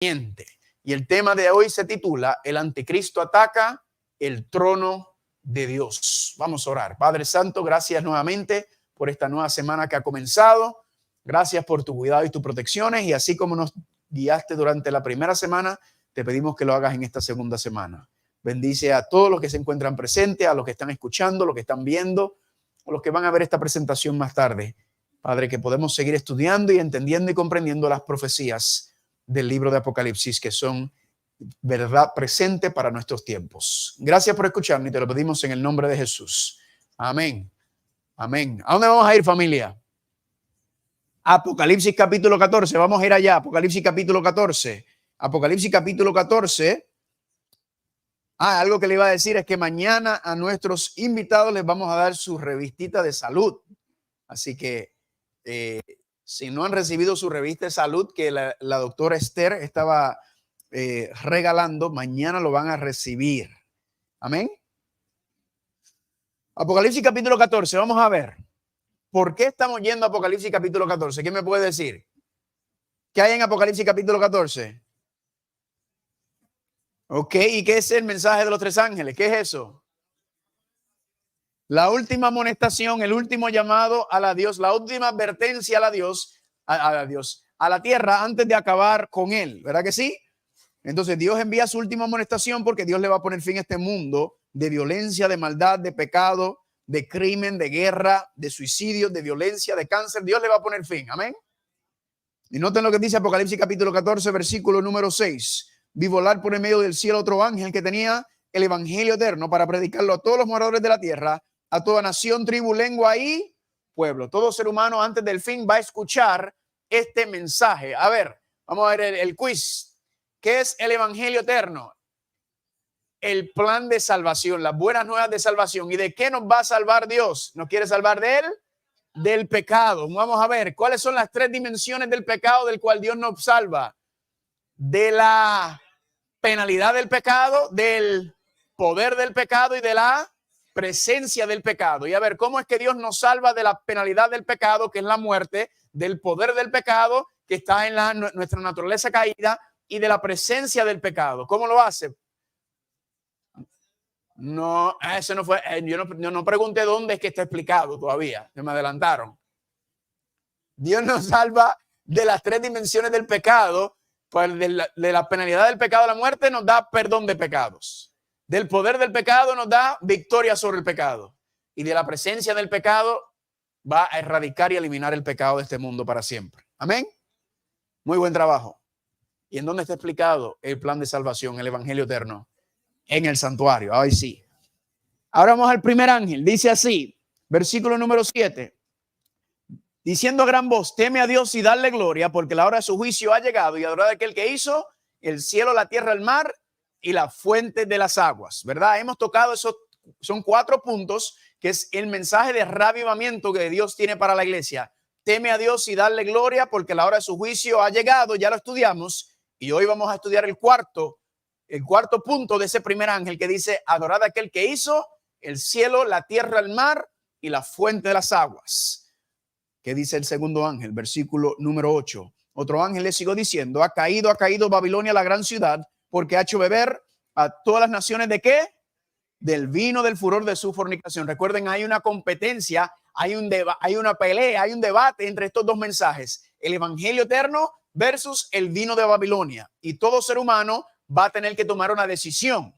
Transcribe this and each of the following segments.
Y el tema de hoy se titula El anticristo ataca el trono de Dios. Vamos a orar. Padre Santo, gracias nuevamente por esta nueva semana que ha comenzado. Gracias por tu cuidado y tus protecciones. Y así como nos guiaste durante la primera semana, te pedimos que lo hagas en esta segunda semana. Bendice a todos los que se encuentran presentes, a los que están escuchando, los que están viendo, o los que van a ver esta presentación más tarde. Padre, que podemos seguir estudiando y entendiendo y comprendiendo las profecías del libro de Apocalipsis, que son verdad presente para nuestros tiempos. Gracias por escucharme y te lo pedimos en el nombre de Jesús. Amén. Amén. ¿A dónde vamos a ir, familia? Apocalipsis capítulo 14. Vamos a ir allá. Apocalipsis capítulo 14. Apocalipsis capítulo 14. Algo que le iba a decir es que mañana a nuestros invitados les vamos a dar su revistita de salud. Así que si no han recibido su revista de salud que la doctora Esther estaba regalando, mañana lo van a recibir. Amén. Apocalipsis capítulo 14. Vamos a ver. ¿Por qué estamos yendo a Apocalipsis capítulo 14? ¿Quién me puede decir? ¿Qué hay en Apocalipsis capítulo 14? Ok, ¿y qué es el mensaje de los tres ángeles? ¿Qué es eso? La última amonestación, el último llamado a la Dios, la última advertencia a la Dios, a la tierra antes de acabar con él, ¿verdad que sí? Entonces Dios envía su última amonestación porque Dios le va a poner fin a este mundo de violencia, de maldad, de pecado, de crimen, de guerra, de suicidio, de violencia, de cáncer. Dios le va a poner fin, amén. Y noten lo que dice Apocalipsis capítulo 14, versículo número 6. Vi volar por el medio del cielo otro ángel que tenía el evangelio eterno para predicarlo a todos los moradores de la tierra, a toda nación, tribu, lengua y pueblo. Todo ser humano antes del fin va a escuchar este mensaje. A ver, vamos a ver el quiz. ¿Qué es el evangelio eterno? El plan de salvación, las buenas nuevas de salvación. ¿Y de qué nos va a salvar Dios? ¿Nos quiere salvar de él? Del pecado. Vamos a ver cuáles son las tres dimensiones del pecado del cual Dios nos salva. De la penalidad del pecado, del poder del pecado y de la presencia del pecado. Y a ver, ¿cómo es que Dios nos salva de la penalidad del pecado, que es la muerte, del poder del pecado, que está en nuestra naturaleza caída, y de la presencia del pecado? ¿Cómo lo hace? No, eso no fue, yo no pregunté dónde es que está explicado todavía, se me adelantaron. Dios nos salva de las tres dimensiones del pecado, pues de la penalidad del pecado, la muerte nos da perdón de pecados. Del poder del pecado nos da victoria sobre el pecado. Y de la presencia del pecado va a erradicar y eliminar el pecado de este mundo para siempre. Amén. Muy buen trabajo. ¿Y en dónde está explicado el plan de salvación, el evangelio eterno? En el santuario. Ay, sí. Ahora vamos al primer ángel. Dice así, versículo número 7. Diciendo a gran voz, teme a Dios y darle gloria, porque la hora de su juicio ha llegado, y adorad a aquel que hizo el cielo, la tierra, el mar y la fuente de las aguas. ¿Verdad? Hemos tocado esos, son 4 puntos, que es el mensaje de reavivamiento que Dios tiene para la iglesia. Teme a Dios y darle gloria, porque la hora de su juicio ha llegado. Ya lo estudiamos, y hoy vamos a estudiar el cuarto punto de ese primer ángel, que dice, adorad a aquel que hizo el cielo, la tierra, el mar y la fuente de las aguas. ¿Qué dice el segundo ángel? Versículo número 8. Otro ángel le siguió diciendo, ha caído Babilonia, la gran ciudad, porque ha hecho beber a todas las naciones ¿de qué? Del vino del furor de su fornicación. Recuerden, hay una competencia, hay una pelea, hay un debate entre estos dos mensajes. El evangelio eterno versus el vino de Babilonia. Y todo ser humano va a tener que tomar una decisión.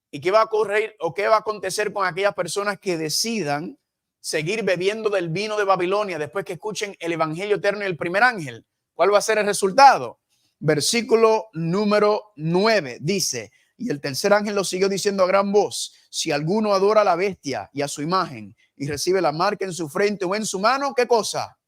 ¿Y qué va a ocurrir o qué va a acontecer con aquellas personas que decidan seguir bebiendo del vino de Babilonia después que escuchen el evangelio eterno y el primer ángel? ¿Cuál va a ser el resultado? Versículo número 9 dice, y el tercer ángel lo siguió diciendo a gran voz, si alguno adora a la bestia y a su imagen y recibe la marca en su frente o en su mano, ¿qué cosa?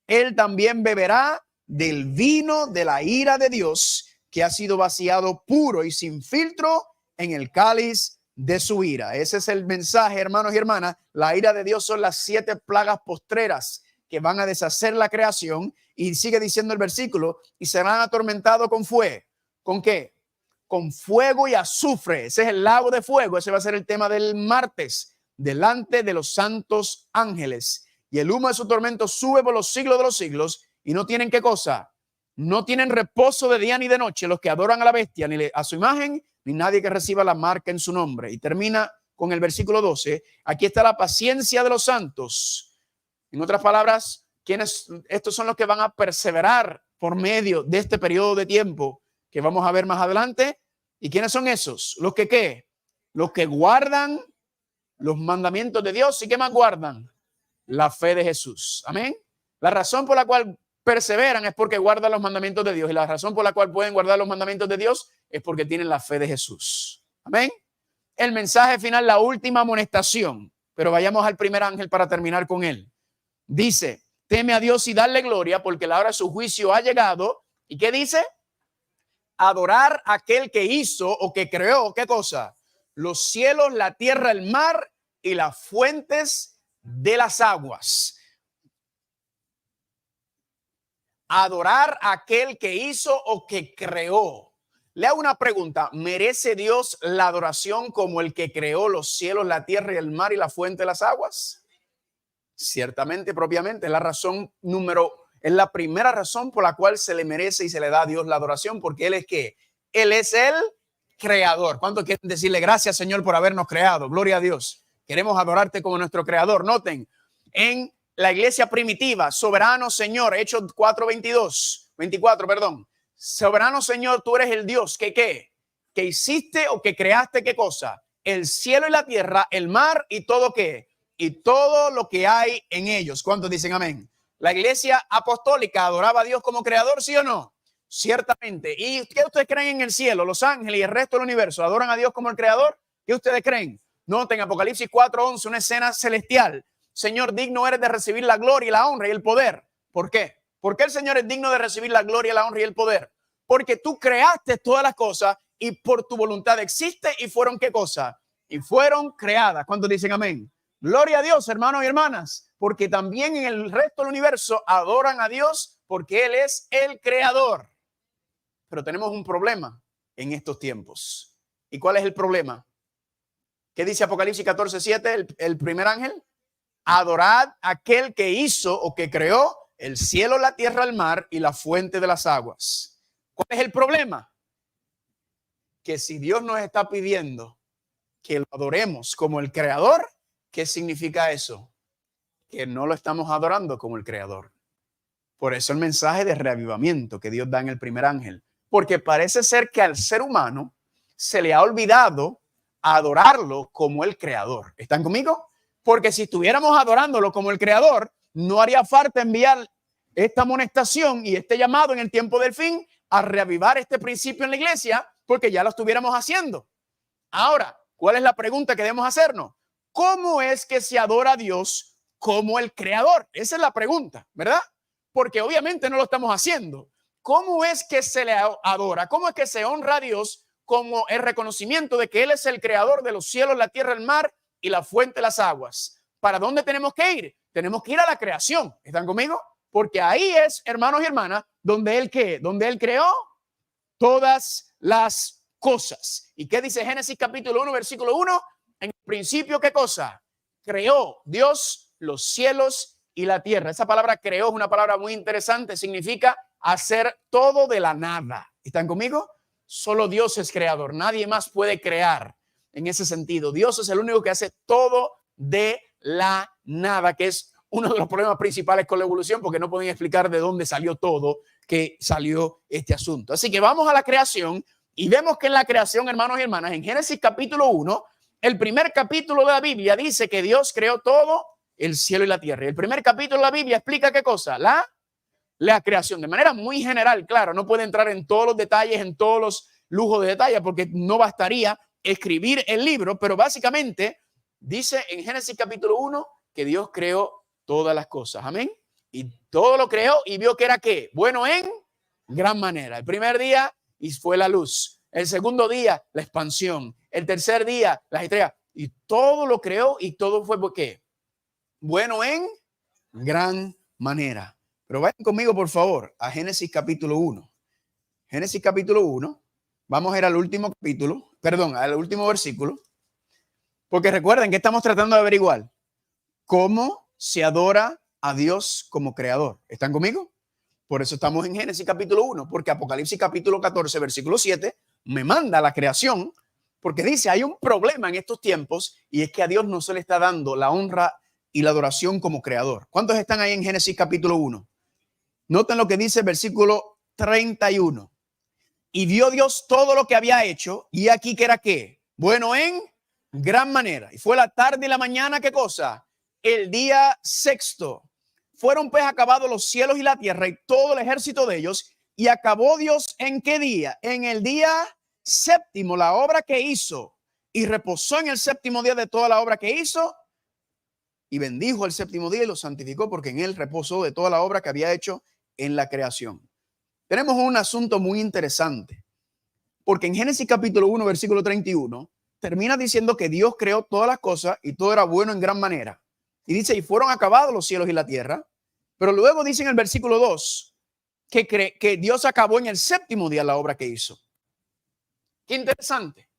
Él también beberá del vino de la ira de Dios, que ha sido vaciado puro y sin filtro en el cáliz de su ira. Ese es el mensaje, hermanos y hermanas. La ira de Dios son las 7 plagas postreras que van a deshacer la creación. Y sigue diciendo el versículo, y serán atormentados con fuego. ¿Con qué? Con fuego y azufre. Ese es el lago de fuego. Ese va a ser el tema del martes, delante de los santos ángeles. Y el humo de su tormento sube por los siglos de los siglos. Y no tienen ¿qué cosa? No tienen reposo de día ni de noche los que adoran a la bestia, ni a su imagen, ni nadie que reciba la marca en su nombre. Y termina con el versículo 12. Aquí está la paciencia de los santos. En otras palabras, estos son los que van a perseverar por medio de este periodo de tiempo que vamos a ver más adelante. ¿Y quiénes son esos? Los que ¿qué? Los que guardan los mandamientos de Dios. ¿Y qué más guardan? La fe de Jesús. Amén. La razón por la cual perseveran es porque guardan los mandamientos de Dios, y la razón por la cual pueden guardar los mandamientos de Dios es porque tienen la fe de Jesús. Amén. El mensaje final, la última amonestación, pero vayamos al primer ángel para terminar con él. Dice: teme a Dios y darle gloria, porque la hora de su juicio ha llegado. ¿Y qué dice? Adorar a aquel que hizo o que creó, ¿qué cosa? Los cielos, la tierra, el mar y las fuentes de las aguas. Adorar a aquel que hizo o que creó. Le hago una pregunta: ¿merece Dios la adoración como el que creó los cielos, la tierra y el mar y la fuente de las aguas? Ciertamente, propiamente, es la primera razón por la cual se le merece y se le da a Dios la adoración, porque Él es ¿qué? Él es el creador. ¿Cuánto quieren decirle gracias, Señor, por habernos creado? Gloria a Dios. Queremos adorarte como nuestro creador. Noten, en la iglesia primitiva, soberano Señor, Hechos 24, perdón. Soberano Señor, tú eres el Dios que ¿qué? Que hiciste o que creaste, ¿qué cosa? El cielo y la tierra, el mar y todo ¿qué? Y todo lo que hay en ellos. ¿Cuántos dicen amén? La iglesia apostólica adoraba a Dios como creador, ¿sí o no? Ciertamente. ¿Y qué ustedes creen en el cielo? Los ángeles y el resto del universo ¿adoran a Dios como el creador? ¿Qué ustedes creen? Noten Apocalipsis 4:11, una escena celestial. Señor, digno eres de recibir la gloria y la honra y el poder. ¿Por qué? ¿Por qué el Señor es digno de recibir la gloria, la honra y el poder? Porque tú creaste todas las cosas y por tu voluntad existe y fueron ¿qué cosa? Y fueron creadas. ¿Cuántos dicen amén? Gloria a Dios, hermanos y hermanas, porque también en el resto del universo adoran a Dios porque Él es el creador. Pero tenemos un problema en estos tiempos. ¿Y cuál es el problema? ¿Qué dice Apocalipsis 14:7, el primer ángel? Adorad a aquel que hizo o que creó el cielo, la tierra, el mar y la fuente de las aguas. ¿Cuál es el problema? Que si Dios nos está pidiendo que lo adoremos como el creador, ¿qué significa eso? Que no lo estamos adorando como el creador. Por eso el mensaje de reavivamiento que Dios da en el primer ángel. Porque parece ser que al ser humano se le ha olvidado adorarlo como el creador. ¿Están conmigo? Porque si estuviéramos adorándolo como el creador, no haría falta enviar esta amonestación y este llamado en el tiempo del fin a reavivar este principio en la iglesia, porque ya lo estuviéramos haciendo. Ahora, ¿cuál es la pregunta que debemos hacernos? ¿Cómo es que se adora a Dios como el creador? Esa es la pregunta, ¿verdad? Porque obviamente no lo estamos haciendo. ¿Cómo es que se le adora? ¿Cómo es que se honra a Dios como el reconocimiento de que Él es el creador de los cielos, la tierra, el mar y la fuente de las aguas? ¿Para dónde tenemos que ir? Tenemos que ir a la creación. ¿Están conmigo? Porque ahí es, hermanos y hermanas, donde Él ¿qué? Donde Él creó todas las cosas. ¿Y qué dice Génesis capítulo 1, versículo 1? En el principio, ¿qué cosa? Creó Dios los cielos y la tierra. Esa palabra creó es una palabra muy interesante. Significa hacer todo de la nada. ¿Están conmigo? Solo Dios es creador. Nadie más puede crear en ese sentido. Dios es el único que hace todo de la nada, que es uno de los problemas principales con la evolución, porque no pueden explicar de dónde salió todo, que salió este asunto. Así que vamos a la creación y vemos que en la creación, hermanos y hermanas, en Génesis capítulo 1, el primer capítulo de la Biblia dice que Dios creó todo el cielo y la tierra. Y el primer capítulo de la Biblia explica ¿qué cosa? La creación, de manera muy general, claro, no puede entrar en todos los detalles, en todos los lujos de detalle, porque no bastaría escribir el libro, pero básicamente dice en Génesis capítulo 1 que Dios creó todas las cosas, amén, y todo lo creó y vio que era ¿qué? Bueno en gran manera. El primer día y fue la luz, el segundo día la expansión, el tercer día las estrellas, y todo lo creó y todo fue ¿por qué? Bueno en gran manera. Pero vayan conmigo, por favor, a Génesis capítulo 1. Génesis capítulo 1. Vamos a ir al último capítulo, perdón, al último versículo. Porque recuerden que estamos tratando de averiguar cómo se adora a Dios como creador. ¿Están conmigo? Por eso estamos en Génesis capítulo 1, porque Apocalipsis capítulo 14, versículo 7, me manda la creación, porque dice, hay un problema en estos tiempos, y es que a Dios no se le está dando la honra y la adoración como creador. ¿Cuántos están ahí en Génesis capítulo 1? Noten lo que dice el versículo 31. Y vio Dios todo lo que había hecho, y aquí que era qué, bueno en gran manera. Y fue la tarde y la mañana, ¿qué cosa? El día sexto. Fueron pues acabados los cielos y la tierra y todo el ejército de ellos. Y acabó Dios ¿en qué día? En el día séptimo, la obra que hizo. Y reposó en el séptimo día de toda la obra que hizo. Y bendijo el séptimo día y lo santificó, porque en él reposó de toda la obra que había hecho en la creación. Tenemos un asunto muy interesante, porque en Génesis capítulo 1, versículo 31, termina diciendo que Dios creó todas las cosas y todo era bueno en gran manera. Y dice, y fueron acabados los cielos y la tierra. Pero luego dice en el versículo 2 que Dios acabó en el séptimo día la obra que hizo. Qué interesante,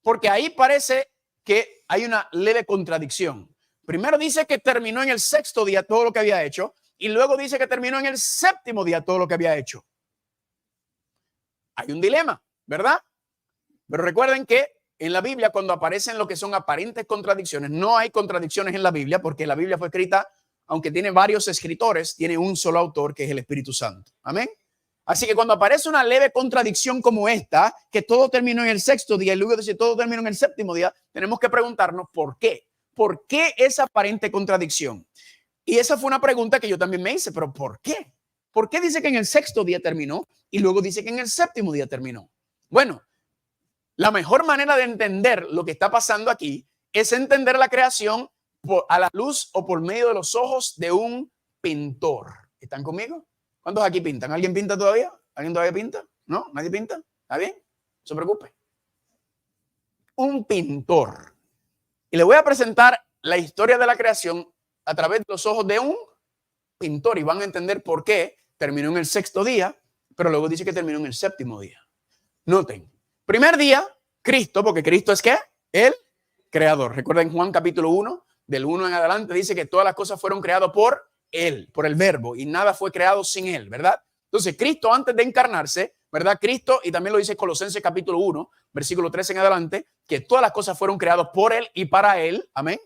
porque ahí parece que hay una leve contradicción. Primero dice que terminó en el sexto día todo lo que había hecho, y luego dice que terminó en el séptimo día todo lo que había hecho. Hay un dilema, ¿verdad? Pero recuerden que en la Biblia, cuando aparecen lo que son aparentes contradicciones, no hay contradicciones en la Biblia, porque la Biblia fue escrita, aunque tiene varios escritores, tiene un solo autor, que es el Espíritu Santo. Amén. Así que cuando aparece una leve contradicción como esta, que todo terminó en el sexto día y luego dice todo terminó en el séptimo día, tenemos que preguntarnos por qué. ¿Por qué esa aparente contradicción? Y esa fue una pregunta que yo también me hice, pero ¿por qué? ¿Por qué dice que en el sexto día terminó y luego dice que en el séptimo día terminó? Bueno, la mejor manera de entender lo que está pasando aquí es entender la creación a la luz o por medio de los ojos de un pintor. ¿Están conmigo? ¿Cuántos aquí pintan? ¿Alguien pinta todavía? ¿Alguien todavía pinta? ¿No? ¿Nadie pinta? ¿Está bien? No se preocupe. Un pintor. Y le voy a presentar la historia de la creación a través de los ojos de un pintor y van a entender por qué terminó en el sexto día, pero luego dice que terminó en el séptimo día. Noten, primer día, Cristo, porque Cristo es ¿qué? El creador. Recuerden Juan capítulo 1, del 1 en adelante, dice que todas las cosas fueron creadas por él, por el verbo, y nada fue creado sin él, ¿verdad? Entonces, Cristo antes de encarnarse, ¿verdad? Cristo, y también lo dice Colosenses capítulo 1, versículo 13 en adelante, que todas las cosas fueron creadas por él y para él. Amén.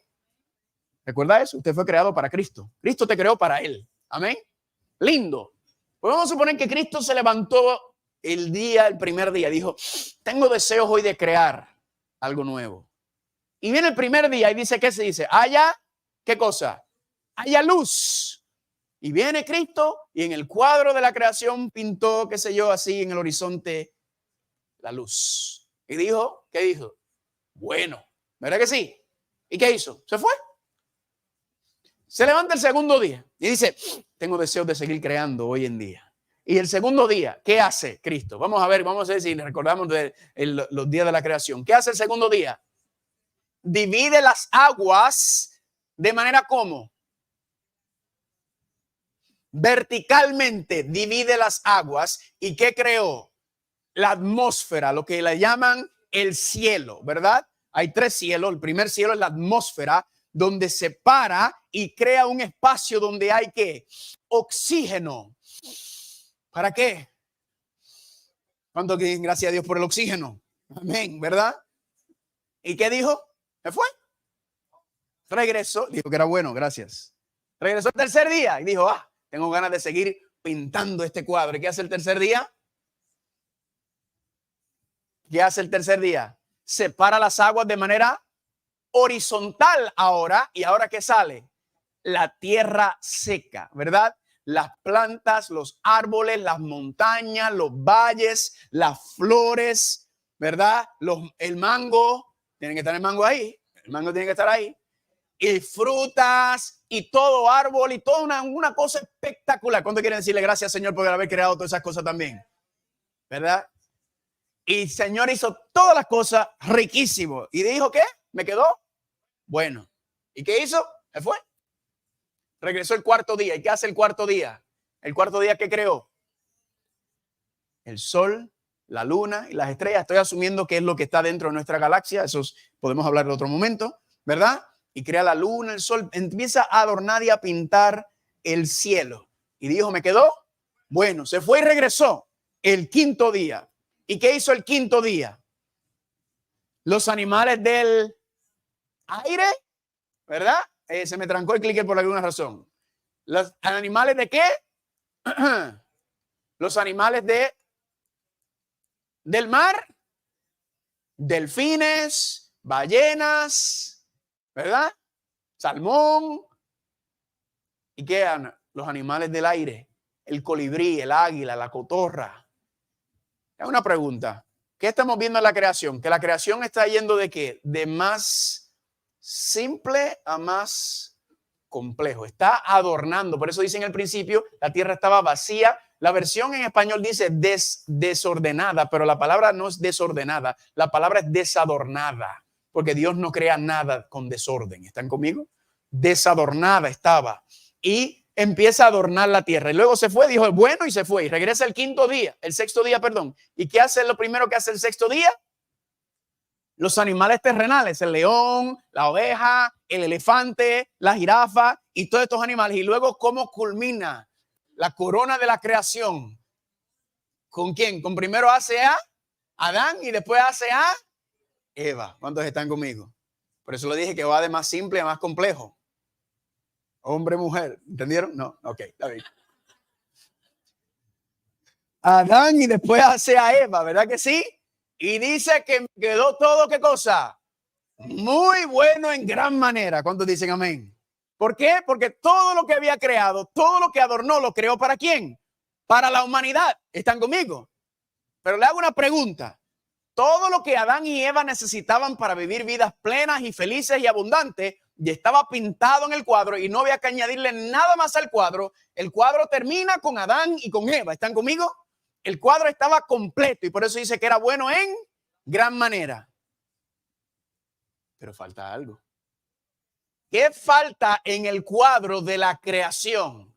¿Recuerda eso? Usted fue creado para Cristo. Cristo te creó para él. Amén. Lindo. Pues vamos a suponer que Cristo se levantó el primer día, dijo, tengo deseos hoy de crear algo nuevo. Y viene el primer día y dice, ¿qué se dice? Haya, ¿qué cosa? Haya luz. Y viene Cristo y en el cuadro de la creación pintó, qué sé yo, así en el horizonte, la luz. Y dijo, ¿qué dijo? Bueno, ¿verdad que sí? ¿Y qué hizo? Se fue. Se levanta el segundo día y dice, tengo deseos de seguir creando hoy en día. Y el segundo día, ¿qué hace Cristo? Vamos a ver si recordamos los días de la creación. ¿Qué hace el segundo día? Divide las aguas de manera como verticalmente divide las aguas. ¿Y qué creó? La atmósfera, lo que le llaman el cielo, ¿verdad? Hay tres cielos. El primer cielo es la atmósfera, donde se para y crea un espacio donde hay ¿qué? Oxígeno. ¿Para qué? ¿Cuánto que gracias a Dios por el oxígeno? Amén, ¿verdad? ¿Y qué dijo? ¿Se fue? Regresó, dijo que era bueno, gracias. Regresó el tercer día y dijo, tengo ganas de seguir pintando este cuadro. ¿Y qué hace el tercer día? ¿Qué hace el tercer día? Separa las aguas de manera horizontal ahora. ¿Y ahora qué sale? La tierra seca, ¿verdad? Las plantas, los árboles, las montañas, los valles, las flores, ¿verdad? El mango, tiene que estar el mango ahí. El mango tiene que estar ahí. Y frutas y todo árbol y toda una cosa espectacular. ¿Cuánto quieren decirle gracias, Señor, por haber creado todas esas cosas también? ¿Verdad? Y el Señor hizo todas las cosas riquísimo. ¿Y dijo qué? ¿Me quedó? Bueno. ¿Y qué hizo? Se fue. Regresó el cuarto día. ¿Y qué hace el cuarto día? El cuarto día, ¿qué creó? El sol, la luna y las estrellas. Estoy asumiendo que es lo que está dentro de nuestra galaxia. Eso podemos hablar en otro momento, ¿verdad? Y crea la luna, el sol. Empieza a adornar y a pintar el cielo. Y dijo, ¿me quedó? Bueno, se fue y regresó el quinto día. ¿Y qué hizo el quinto día? Los animales del aire, ¿verdad? Se me trancó el clicker por alguna razón. ¿Los animales de qué? Los animales del mar, delfines, ballenas, ¿verdad? Salmón. ¿Y qué eran los animales del aire? El colibrí, el águila, la cotorra. Es una pregunta. ¿Qué estamos viendo en la creación? Que la creación está yendo de qué? De más simple a más complejo. Está adornando. Por eso dice en el principio, la tierra estaba vacía. La versión en español dice desordenada, pero la palabra no es desordenada. La palabra es desadornada, porque Dios no crea nada con desorden. ¿Están conmigo? Desadornada estaba. Y empieza a adornar la tierra. Y luego se fue, dijo, bueno, y se fue. Y regresa el sexto día, perdón. ¿Y qué hace lo primero que hace el sexto día? Los animales terrenales, el león, la oveja, el elefante, la jirafa y todos estos animales. Y luego, ¿cómo culmina la corona de la creación? ¿Con quién? Con primero hace a Adán y después hace a Eva. ¿Cuántos están conmigo? Por eso lo dije que va de más simple a más complejo. Hombre, mujer. ¿Entendieron? No. Ok, está bien. Adán y después hace a Eva, ¿verdad que sí? Y dice que quedó todo, ¿qué cosa? Muy bueno en gran manera. ¿Cuántos dicen amén? ¿Por qué? Porque todo lo que había creado, todo lo que adornó, lo creó ¿para quién? Para la humanidad. ¿Están conmigo? Pero le hago una pregunta. Todo lo que Adán y Eva necesitaban para vivir vidas plenas y felices y abundantes, y estaba pintado en el cuadro y no había que añadirle nada más al cuadro. El cuadro termina con Adán y con Eva. ¿Están conmigo? El cuadro estaba completo y por eso dice que era bueno en gran manera. Pero falta algo. ¿Qué falta en el cuadro de la creación?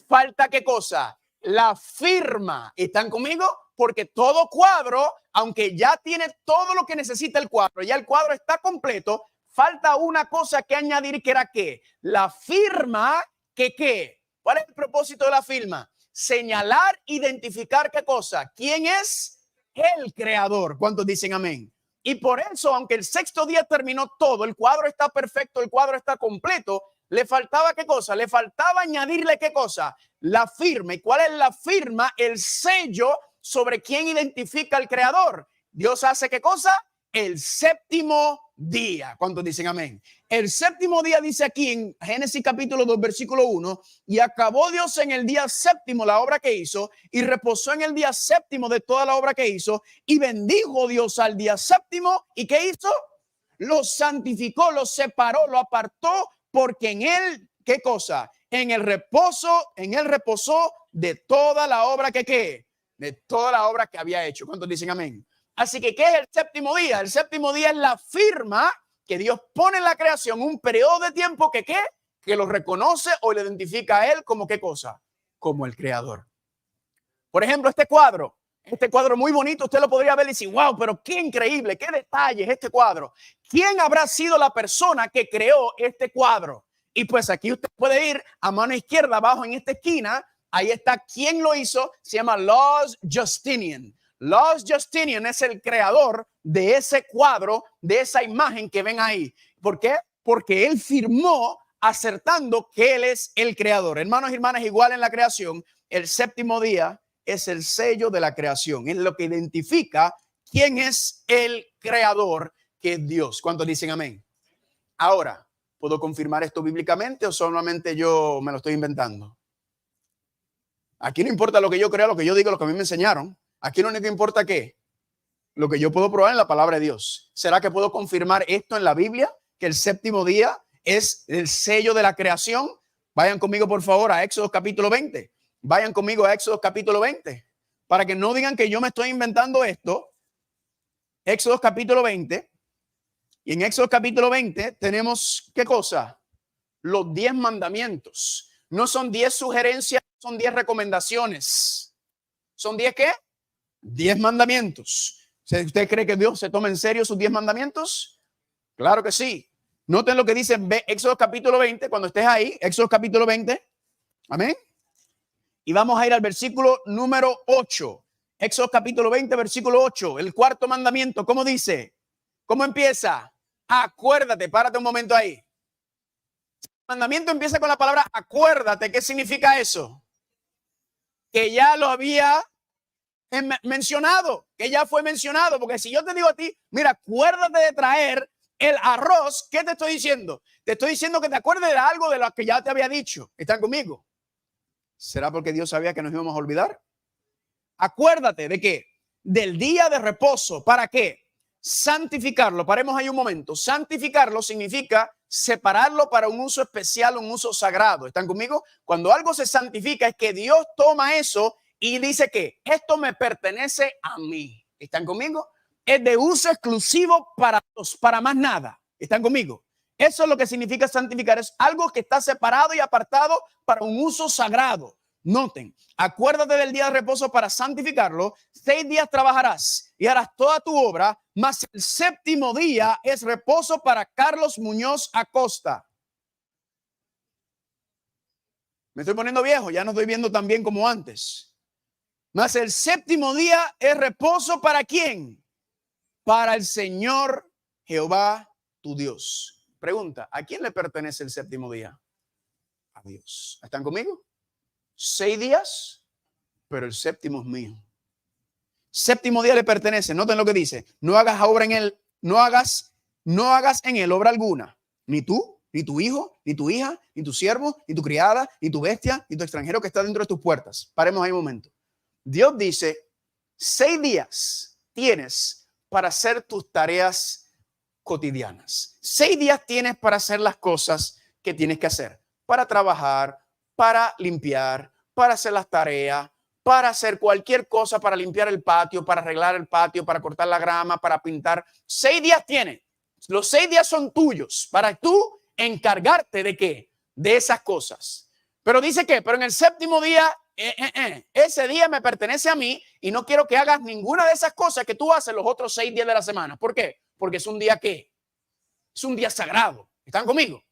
¿Falta qué cosa? La firma. ¿Están conmigo? Porque todo cuadro, aunque ya tiene todo lo que necesita el cuadro, ya el cuadro está completo, falta una cosa que añadir, que era ¿qué? La firma, que ¿qué? ¿Cuál es el propósito de la firma? Señalar, identificar qué cosa. ¿Quién es? El creador. ¿Cuántos dicen amén? Y por eso, aunque el sexto día terminó todo, el cuadro está perfecto, el cuadro está completo, le faltaba qué cosa? Le faltaba añadirle qué cosa? La firma. ¿Y cuál es la firma? El sello sobre quién identifica al creador. Dios hace qué cosa? El séptimo día. ¿Cuántos dicen amén? El séptimo día dice aquí en Génesis capítulo 2 versículo 1, y acabó Dios en el día séptimo la obra que hizo y reposó en el día séptimo de toda la obra que hizo y bendijo Dios al día séptimo. ¿Y qué hizo? Lo santificó, lo separó, lo apartó, porque en él, ¿qué cosa? En él reposó de toda la obra de toda la obra que había hecho. ¿Cuántos dicen amén? Así que, ¿qué es el séptimo día? El séptimo día es la firma que Dios pone en la creación, un periodo de tiempo que lo reconoce o le identifica a él como ¿qué cosa? Como el creador. Por ejemplo, este cuadro muy bonito, usted lo podría ver y decir, wow, pero qué increíble, qué detalles este cuadro. ¿Quién habrá sido la persona que creó este cuadro? Y pues aquí usted puede ir a mano izquierda, abajo en esta esquina, ahí está quién lo hizo, se llama Lars Justinian. Lars Justinian es el creador de ese cuadro, de esa imagen que ven ahí. ¿Por qué? Porque él firmó acertando que él es el creador. Hermanos y hermanas, igual en la creación, el séptimo día es el sello de la creación. Es lo que identifica quién es el creador, que es Dios. ¿Cuántos dicen amén? Ahora, ¿puedo confirmar esto bíblicamente o solamente yo me lo estoy inventando? Aquí no importa lo que yo crea, lo que yo digo, lo que a mí me enseñaron. Aquí lo único que importa ¿qué? Lo que yo puedo probar en la palabra de Dios. ¿Será que puedo confirmar esto en la Biblia? Que el séptimo día es el sello de la creación. Vayan conmigo, por favor, a Éxodo capítulo 20. Vayan conmigo a Éxodo capítulo 20. Para que no digan que yo me estoy inventando esto. Éxodo capítulo 20. Y en Éxodo capítulo 20 tenemos ¿qué cosa? Los 10 mandamientos. No son 10 sugerencias, son 10 recomendaciones. ¿Son 10 qué? 10 mandamientos. ¿Usted cree que Dios se toma en serio sus 10 mandamientos? Claro que sí. Noten lo que dice Éxodo capítulo 20, cuando estés ahí, Éxodo capítulo 20. Amén. Y vamos a ir al versículo número 8. Éxodo capítulo 20, versículo 8. El cuarto mandamiento, ¿cómo dice? ¿Cómo empieza? Acuérdate, párate un momento ahí. El mandamiento empieza con la palabra acuérdate. ¿Qué significa eso? Que ya lo había mencionado, que ya fue mencionado. Porque si yo te digo a ti, mira, acuérdate de traer el arroz, ¿qué te estoy diciendo? Te estoy diciendo que te acuerdes de algo de lo que ya te había dicho. ¿Están conmigo? ¿Será porque Dios sabía que nos íbamos a olvidar? Acuérdate de qué? Del día de reposo. ¿Para qué? Santificarlo. Paremos ahí un momento. Santificarlo significa separarlo para un uso especial, un uso sagrado. ¿Están conmigo? Cuando algo se santifica es que Dios toma eso y dice que esto me pertenece a mí. ¿Están conmigo? Es de uso exclusivo para Dios, para más nada. ¿Están conmigo? Eso es lo que significa santificar. Es algo que está separado y apartado para un uso sagrado. Noten, acuérdate del día de reposo para santificarlo. 6 días trabajarás y harás toda tu obra, mas el séptimo día es reposo para Carlos Muñoz Acosta. Me estoy poniendo viejo, ya no estoy viendo tan bien como antes. Mas el séptimo día es reposo para ¿quién? Para el Señor Jehová tu Dios. Pregunta, ¿a quién le pertenece el séptimo día? A Dios. ¿Están conmigo? 6 días, pero el séptimo es mío. Séptimo día le pertenece. Noten lo que dice. No hagas obra en él, no hagas en él obra alguna. Ni tú, ni tu hijo, ni tu hija, ni tu siervo, ni tu criada, ni tu bestia, ni tu extranjero que está dentro de tus puertas. Paremos ahí un momento. Dios dice, 6 días tienes para hacer tus tareas cotidianas. 6 días tienes para hacer las cosas que tienes que hacer. Para trabajar, para limpiar, para hacer las tareas, para hacer cualquier cosa, para limpiar el patio, para arreglar el patio, para cortar la grama, para pintar. 6 días tienes. Los 6 días son tuyos para tú encargarte de qué? De esas cosas. Pero dice que, pero en el séptimo día, ese día me pertenece a mí y no quiero que hagas ninguna de esas cosas que tú haces los otros 6 días de la semana. ¿Por qué? Porque es un día ¿qué? Es un día sagrado. ¿Están conmigo?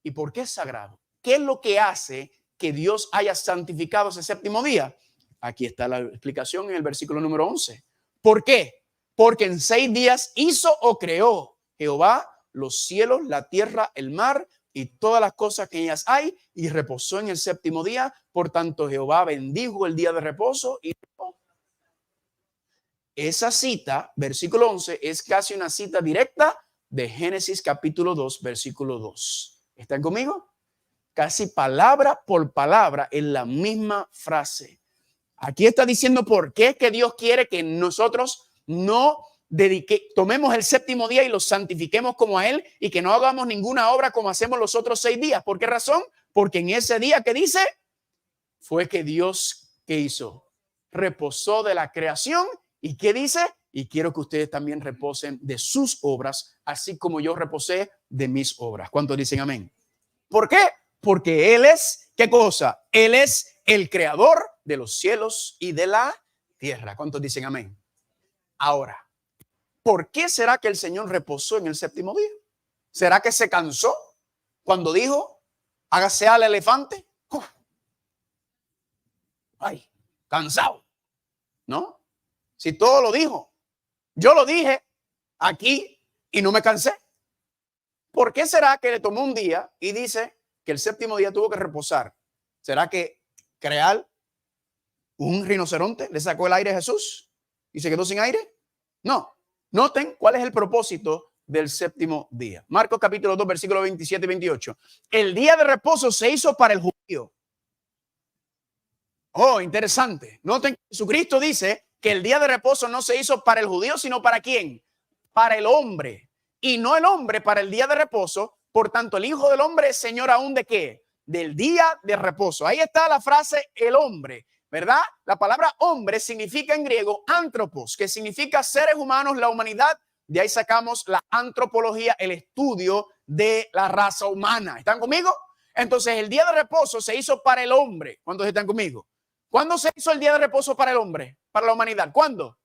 ¿Y por qué es sagrado? ¿Qué es lo que hace que Dios haya santificado ese séptimo día? Aquí está la explicación en el versículo número 11. ¿Por qué? Porque en 6 días hizo o creó Jehová los cielos, la tierra, el mar y todas las cosas que en ellas hay, y reposó en el séptimo día. Por tanto, Jehová bendijo el día de reposo. Y esa cita, versículo 11, es casi una cita directa de Génesis capítulo 2, versículo 2. ¿Están conmigo? Casi palabra por palabra en la misma frase. Aquí está diciendo por qué es que Dios quiere que nosotros no tomemos el séptimo día y lo santifiquemos como a Él y que no hagamos ninguna obra como hacemos los otros 6 días. ¿Por qué razón? Porque en ese día que dice, fue que Dios, ¿qué hizo? Reposó de la creación. ¿Y qué dice? Y quiero que ustedes también reposen de sus obras, así como yo reposé de mis obras. ¿Cuántos dicen amén? ¿Por qué? Porque Él es, ¿qué cosa? Él es el creador de los cielos y de la tierra. ¿Cuántos dicen amén? Ahora, ¿por qué será que el Señor reposó en el séptimo día? ¿Será que se cansó cuando dijo, hágase al elefante? ¡Uf! Ay, cansado. ¿No? Si todo lo dijo. Yo lo dije aquí y no me cansé. ¿Por qué será que le tomó un día y dice que el séptimo día tuvo que reposar? ¿Será que crear un rinoceronte le sacó el aire a Jesús y se quedó sin aire? No. Noten cuál es el propósito del séptimo día. Marcos capítulo 2, versículos 27 y 28. El día de reposo se hizo para el judío. Oh, interesante. Noten que Jesucristo dice que el día de reposo no se hizo para el judío, sino para ¿quién? Para el hombre. Y no el hombre para el día de reposo. Por tanto, el Hijo del Hombre es Señor aún de ¿qué? Del día de reposo. Ahí está la frase el hombre, ¿verdad? La palabra hombre significa en griego antropos, que significa seres humanos, la humanidad. De ahí sacamos la antropología, el estudio de la raza humana. ¿Están conmigo? Entonces, el día de reposo se hizo para el hombre. ¿Cuántos están conmigo? ¿Cuándo se hizo el día de reposo para el hombre? Para la humanidad. ¿Cuándo?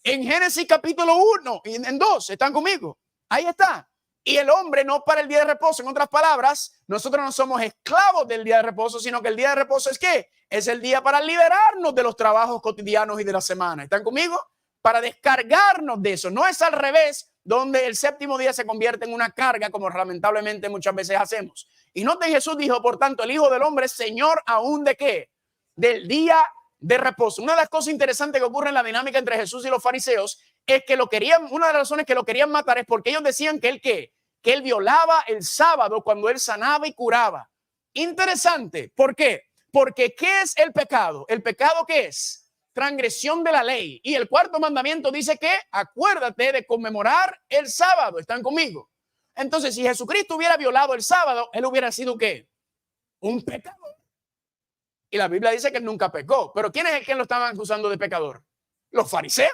En Génesis capítulo 1 y en 2. ¿Están conmigo? Ahí está. Y el hombre no para el día de reposo. En otras palabras, nosotros no somos esclavos del día de reposo, sino que el día de reposo es ¿qué? Es el día para liberarnos de los trabajos cotidianos y de la semana. ¿Están conmigo? Para descargarnos de eso. No es al revés, donde el séptimo día se convierte en una carga, como lamentablemente muchas veces hacemos. Y noten, Jesús dijo, por tanto, el Hijo del Hombre es Señor aún ¿de qué? Del día de reposo. Una de las cosas interesantes que ocurre en la dinámica entre Jesús y los fariseos es que lo querían, una de las razones que lo querían matar es porque ellos decían que él ¿qué? Que él violaba el sábado cuando él sanaba y curaba. Interesante. ¿Por qué? Porque ¿qué es el pecado? ¿El pecado qué es? Transgresión de la ley. Y el cuarto mandamiento dice que acuérdate de conmemorar el sábado. ¿Están conmigo? Entonces, si Jesucristo hubiera violado el sábado, él hubiera sido ¿qué? Un pecador. Y la Biblia dice que él nunca pecó. Pero ¿quién es el que lo estaban acusando de pecador? Los fariseos,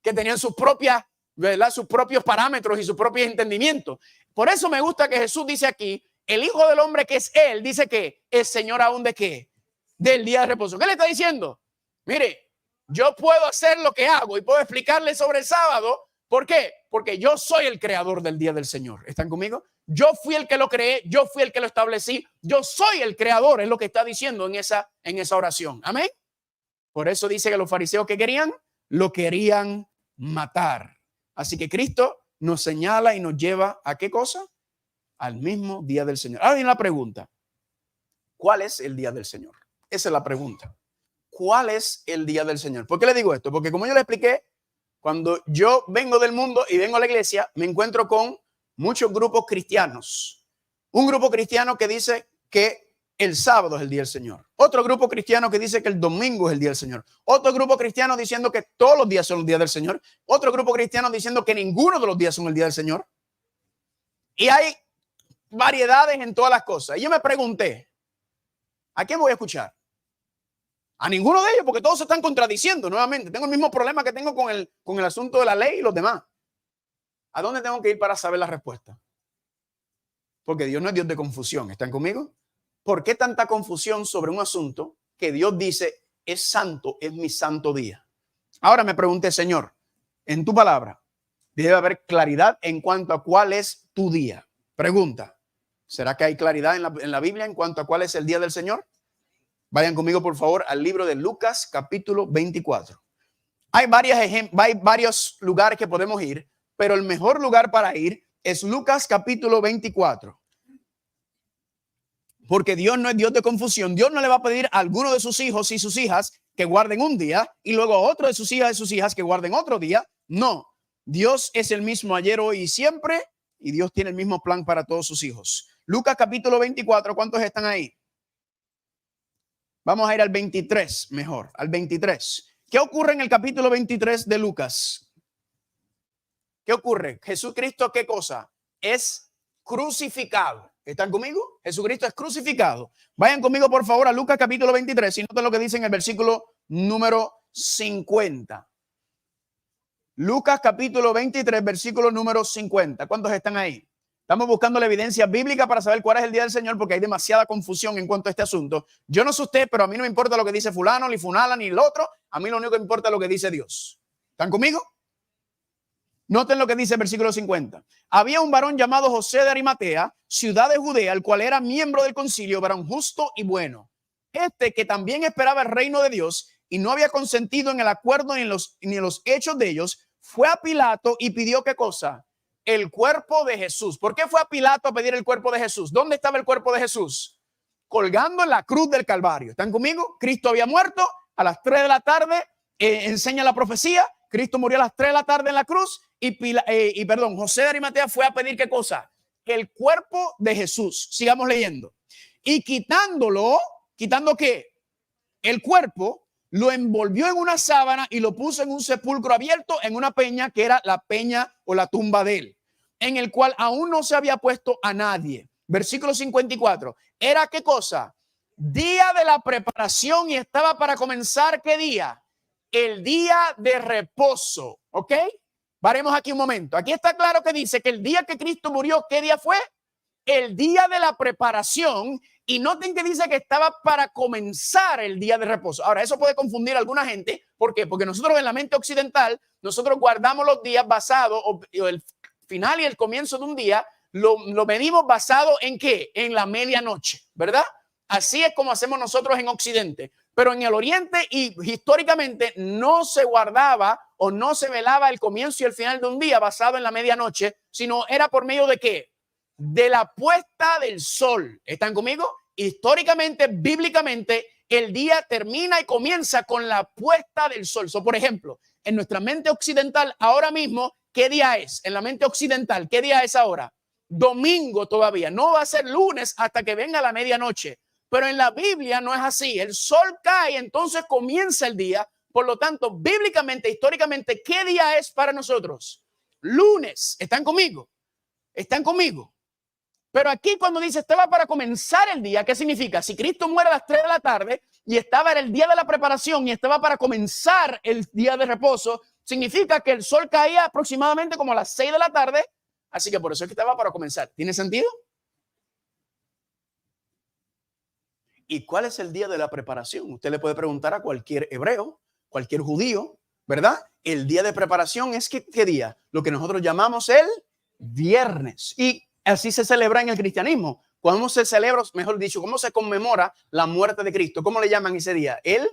que tenían sus propias, ¿verdad? Sus propios parámetros y su propio entendimiento. Por eso me gusta que Jesús dice aquí, el Hijo del Hombre que es él, dice que es Señor aún de qué? Del día de reposo. ¿Qué le está diciendo? Mire, yo puedo hacer lo que hago y puedo explicarle sobre el sábado. ¿Por qué? Porque yo soy el creador del día del Señor. ¿Están conmigo? Yo fui el que lo creé, yo fui el que lo establecí, yo soy el creador, es lo que está diciendo en esa oración. Amén. Por eso dice que los fariseos que querían, lo querían matar. Así que Cristo nos señala y nos lleva a ¿qué cosa? Al mismo día del Señor. Ahora viene la pregunta. ¿Cuál es el día del Señor? Esa es la pregunta. ¿Cuál es el día del Señor? ¿Por qué le digo esto? Porque como yo le expliqué, cuando yo vengo del mundo y vengo a la iglesia, me encuentro con muchos grupos cristianos. Un grupo cristiano que dice que el sábado es el día del Señor. Otro grupo cristiano que dice que el domingo es el día del Señor. Otro grupo cristiano diciendo que todos los días son el día del Señor. Otro grupo cristiano diciendo que ninguno de los días son el día del Señor. Y hay variedades en todas las cosas. Y yo me pregunté, ¿a quién voy a escuchar? A ninguno de ellos, porque todos se están contradiciendo nuevamente. Tengo el mismo problema que tengo con el asunto de la ley y los demás. ¿A dónde tengo que ir para saber la respuesta? Porque Dios no es Dios de confusión. ¿Están conmigo? ¿Por qué tanta confusión sobre un asunto que Dios dice es santo, es mi santo día? Ahora me pregunté, Señor, en tu palabra debe haber claridad en cuanto a cuál es tu día. Pregunta, ¿será que hay claridad en la Biblia en cuanto a cuál es el día del Señor? Vayan conmigo, por favor, al libro de Lucas, capítulo 24. Hay varios lugares que podemos ir, pero el mejor lugar para ir es Lucas, capítulo 24. Porque Dios no es Dios de confusión. Dios no le va a pedir a alguno de sus hijos y sus hijas que guarden un día y luego a otro de sus hijas y sus hijas que guarden otro día. No, Dios es el mismo ayer, hoy y siempre, y Dios tiene el mismo plan para todos sus hijos. Lucas, capítulo 24, ¿cuántos están ahí? Vamos a ir al 23, mejor, al 23. ¿Qué ocurre en el capítulo 23 de Lucas? ¿Qué ocurre? Jesucristo, ¿qué cosa? Es crucificado. ¿Están conmigo? Jesucristo es crucificado. Vayan conmigo, por favor, a Lucas capítulo 23 y noten lo que dice en el versículo número 50. Lucas capítulo 23, versículo número 50. ¿Cuántos están ahí? Estamos buscando la evidencia bíblica para saber cuál es el día del Señor, porque hay demasiada confusión en cuanto a este asunto. Yo no sé usted, pero a mí no me importa lo que dice fulano, ni funala, ni el otro. A mí lo único que me importa es lo que dice Dios. ¿Están conmigo? Noten lo que dice el versículo 50. Había un varón llamado José de Arimatea, ciudad de Judea, el cual era miembro del concilio, varón justo y bueno. Este que también esperaba el reino de Dios y no había consentido en el acuerdo ni en los hechos de ellos, fue a Pilato y pidió ¿qué cosa? El cuerpo de Jesús. ¿Por qué fue a Pilato a pedir el cuerpo de Jesús? ¿Dónde estaba el cuerpo de Jesús? Colgando en la cruz del Calvario. ¿Están conmigo? Cristo había muerto a las 3 de la tarde. Enseña la profecía. Cristo murió a las 3 de la tarde en la cruz. José de Arimatea fue a pedir ¿qué cosa? El cuerpo de Jesús. Sigamos leyendo. Y ¿quitando qué? El cuerpo, lo envolvió en una sábana y lo puso en un sepulcro abierto en una peña que era la peña o la tumba de él, en el cual aún no se había puesto a nadie. Versículo 54. ¿Era qué cosa? Día de la preparación y estaba para comenzar ¿qué día? El día de reposo. ¿Ok? Varemos aquí un momento. Aquí está claro que dice que el día que Cristo murió, ¿qué día fue? El día de la preparación. Y noten que dice que estaba para comenzar el día de reposo. Ahora, eso puede confundir a alguna gente. ¿Por qué? Porque nosotros en la mente occidental, nosotros guardamos los días basados, o el final y el comienzo de un día, lo medimos basado en ¿qué? En la medianoche, ¿verdad? Así es como hacemos nosotros en Occidente. Pero en el Oriente y históricamente no se guardaba o no se velaba el comienzo y el final de un día basado en la medianoche, sino era por medio de ¿qué? De la puesta del sol. ¿Están conmigo? Históricamente, bíblicamente, el día termina y comienza con la puesta del sol. Por ejemplo, en nuestra mente occidental, ahora mismo, ¿qué día es? En la mente occidental, ¿qué día es ahora? Domingo todavía. No va a ser lunes hasta que venga la medianoche. Pero en la Biblia no es así. El sol cae, entonces comienza el día. Por lo tanto, bíblicamente, históricamente, ¿qué día es para nosotros? Lunes. ¿Están conmigo? ¿Están conmigo? Pero aquí cuando dice estaba para comenzar el día, ¿qué significa? Si Cristo muere a las 3 de la tarde y estaba en el día de la preparación y estaba para comenzar el día de reposo, significa que el sol caía aproximadamente como a las 6 de la tarde. Así que por eso es que estaba para comenzar. ¿Tiene sentido? ¿Y cuál es el día de la preparación? Usted le puede preguntar a cualquier hebreo, cualquier judío, ¿verdad? El día de preparación es ¿qué día? Lo que nosotros llamamos el viernes. Y así se celebra en el cristianismo. ¿Cómo se celebra, mejor dicho, cómo se conmemora la muerte de Cristo? ¿Cómo le llaman ese día? El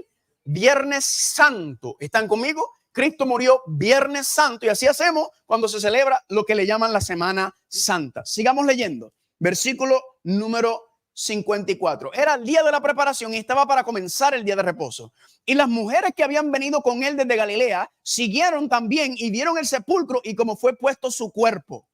Viernes Santo. ¿Están conmigo? Cristo murió Viernes Santo y así hacemos cuando se celebra lo que le llaman la Semana Santa. Sigamos leyendo. Versículo número 54. Era el día de la preparación y estaba para comenzar el día de reposo. Y las mujeres que habían venido con él desde Galilea siguieron también y vieron el sepulcro y cómo fue puesto su cuerpo.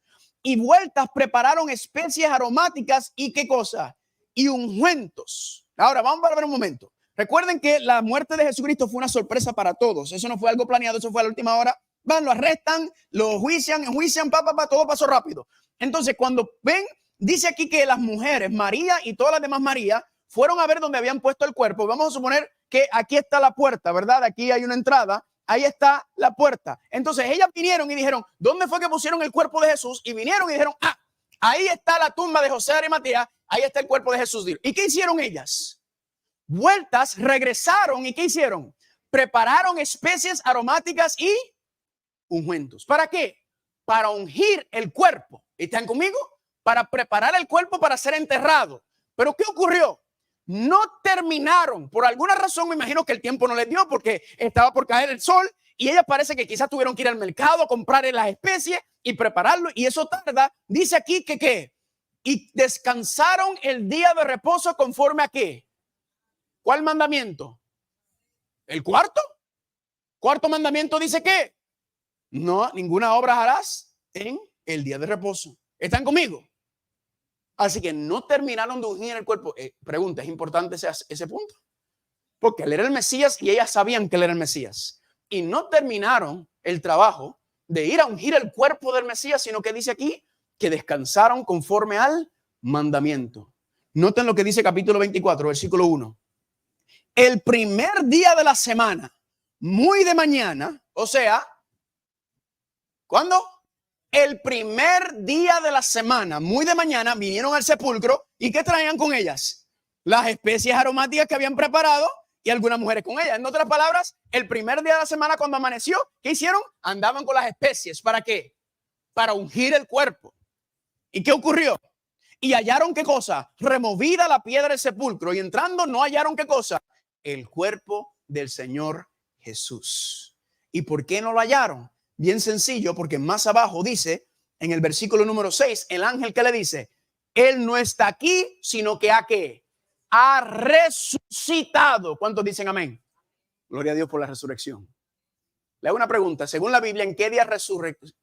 Y vueltas prepararon especies aromáticas y ¿qué cosa? Y ungüentos. Ahora vamos a ver un momento. Recuerden que la muerte de Jesucristo fue una sorpresa para todos. Eso no fue algo planeado, eso fue a la última hora. Van, lo arrestan, lo enjuician, todo pasó rápido. Entonces cuando ven, dice aquí que las mujeres, María y todas las demás María, fueron a ver dónde habían puesto el cuerpo. Vamos a suponer que aquí está la puerta, ¿verdad? Aquí hay una entrada, ahí está la puerta. Entonces ellas vinieron y dijeron, ¿dónde fue que pusieron el cuerpo de Jesús? Y vinieron y dijeron, ahí está la tumba de José de Arimatea, ahí está el cuerpo de Jesús. ¿Y qué hicieron ellas? Vueltas, regresaron y ¿qué hicieron? Prepararon especies aromáticas y ungüentos. ¿Para qué? Para ungir el cuerpo. ¿Están conmigo? Para preparar el cuerpo para ser enterrado. ¿Pero qué ocurrió? No terminaron. Por alguna razón, me imagino que el tiempo no les dio porque estaba por caer el sol y ellas parece que quizás tuvieron que ir al mercado a comprar las especies y prepararlo y eso tarda. Dice aquí que ¿qué? Y descansaron el día de reposo conforme a ¿qué? ¿Cuál mandamiento? ¿El cuarto? Cuarto mandamiento dice que no, ninguna obra harás en el día de reposo. ¿Están conmigo? Así que no terminaron de ungir el cuerpo. Pregunta, ¿es importante ese punto? Porque él era el Mesías y ellas sabían que él era el Mesías. Y no terminaron el trabajo de ir a ungir el cuerpo del Mesías, sino que dice aquí que descansaron conforme al mandamiento. Noten lo que dice capítulo 24, versículo 1. El primer día de la semana, muy de mañana, o sea, ¿cuándo? El primer día de la semana, muy de mañana, vinieron al sepulcro y ¿qué traían con ellas? Las especies aromáticas que habían preparado y algunas mujeres con ellas. En otras palabras, el primer día de la semana cuando amaneció, ¿qué hicieron? Andaban con las especies. ¿Para qué? Para ungir el cuerpo. ¿Y qué ocurrió? Y hallaron ¿qué cosa? Removida la piedra del sepulcro y entrando no hallaron ¿qué cosa? El cuerpo del Señor Jesús. ¿Y por qué no lo hallaron? Bien sencillo, porque más abajo dice, en el versículo número 6, el ángel que le dice, él no está aquí, sino que ha resucitado. ¿Cuántos dicen amén? Gloria a Dios por la resurrección. Le hago una pregunta, según la Biblia, ¿en qué día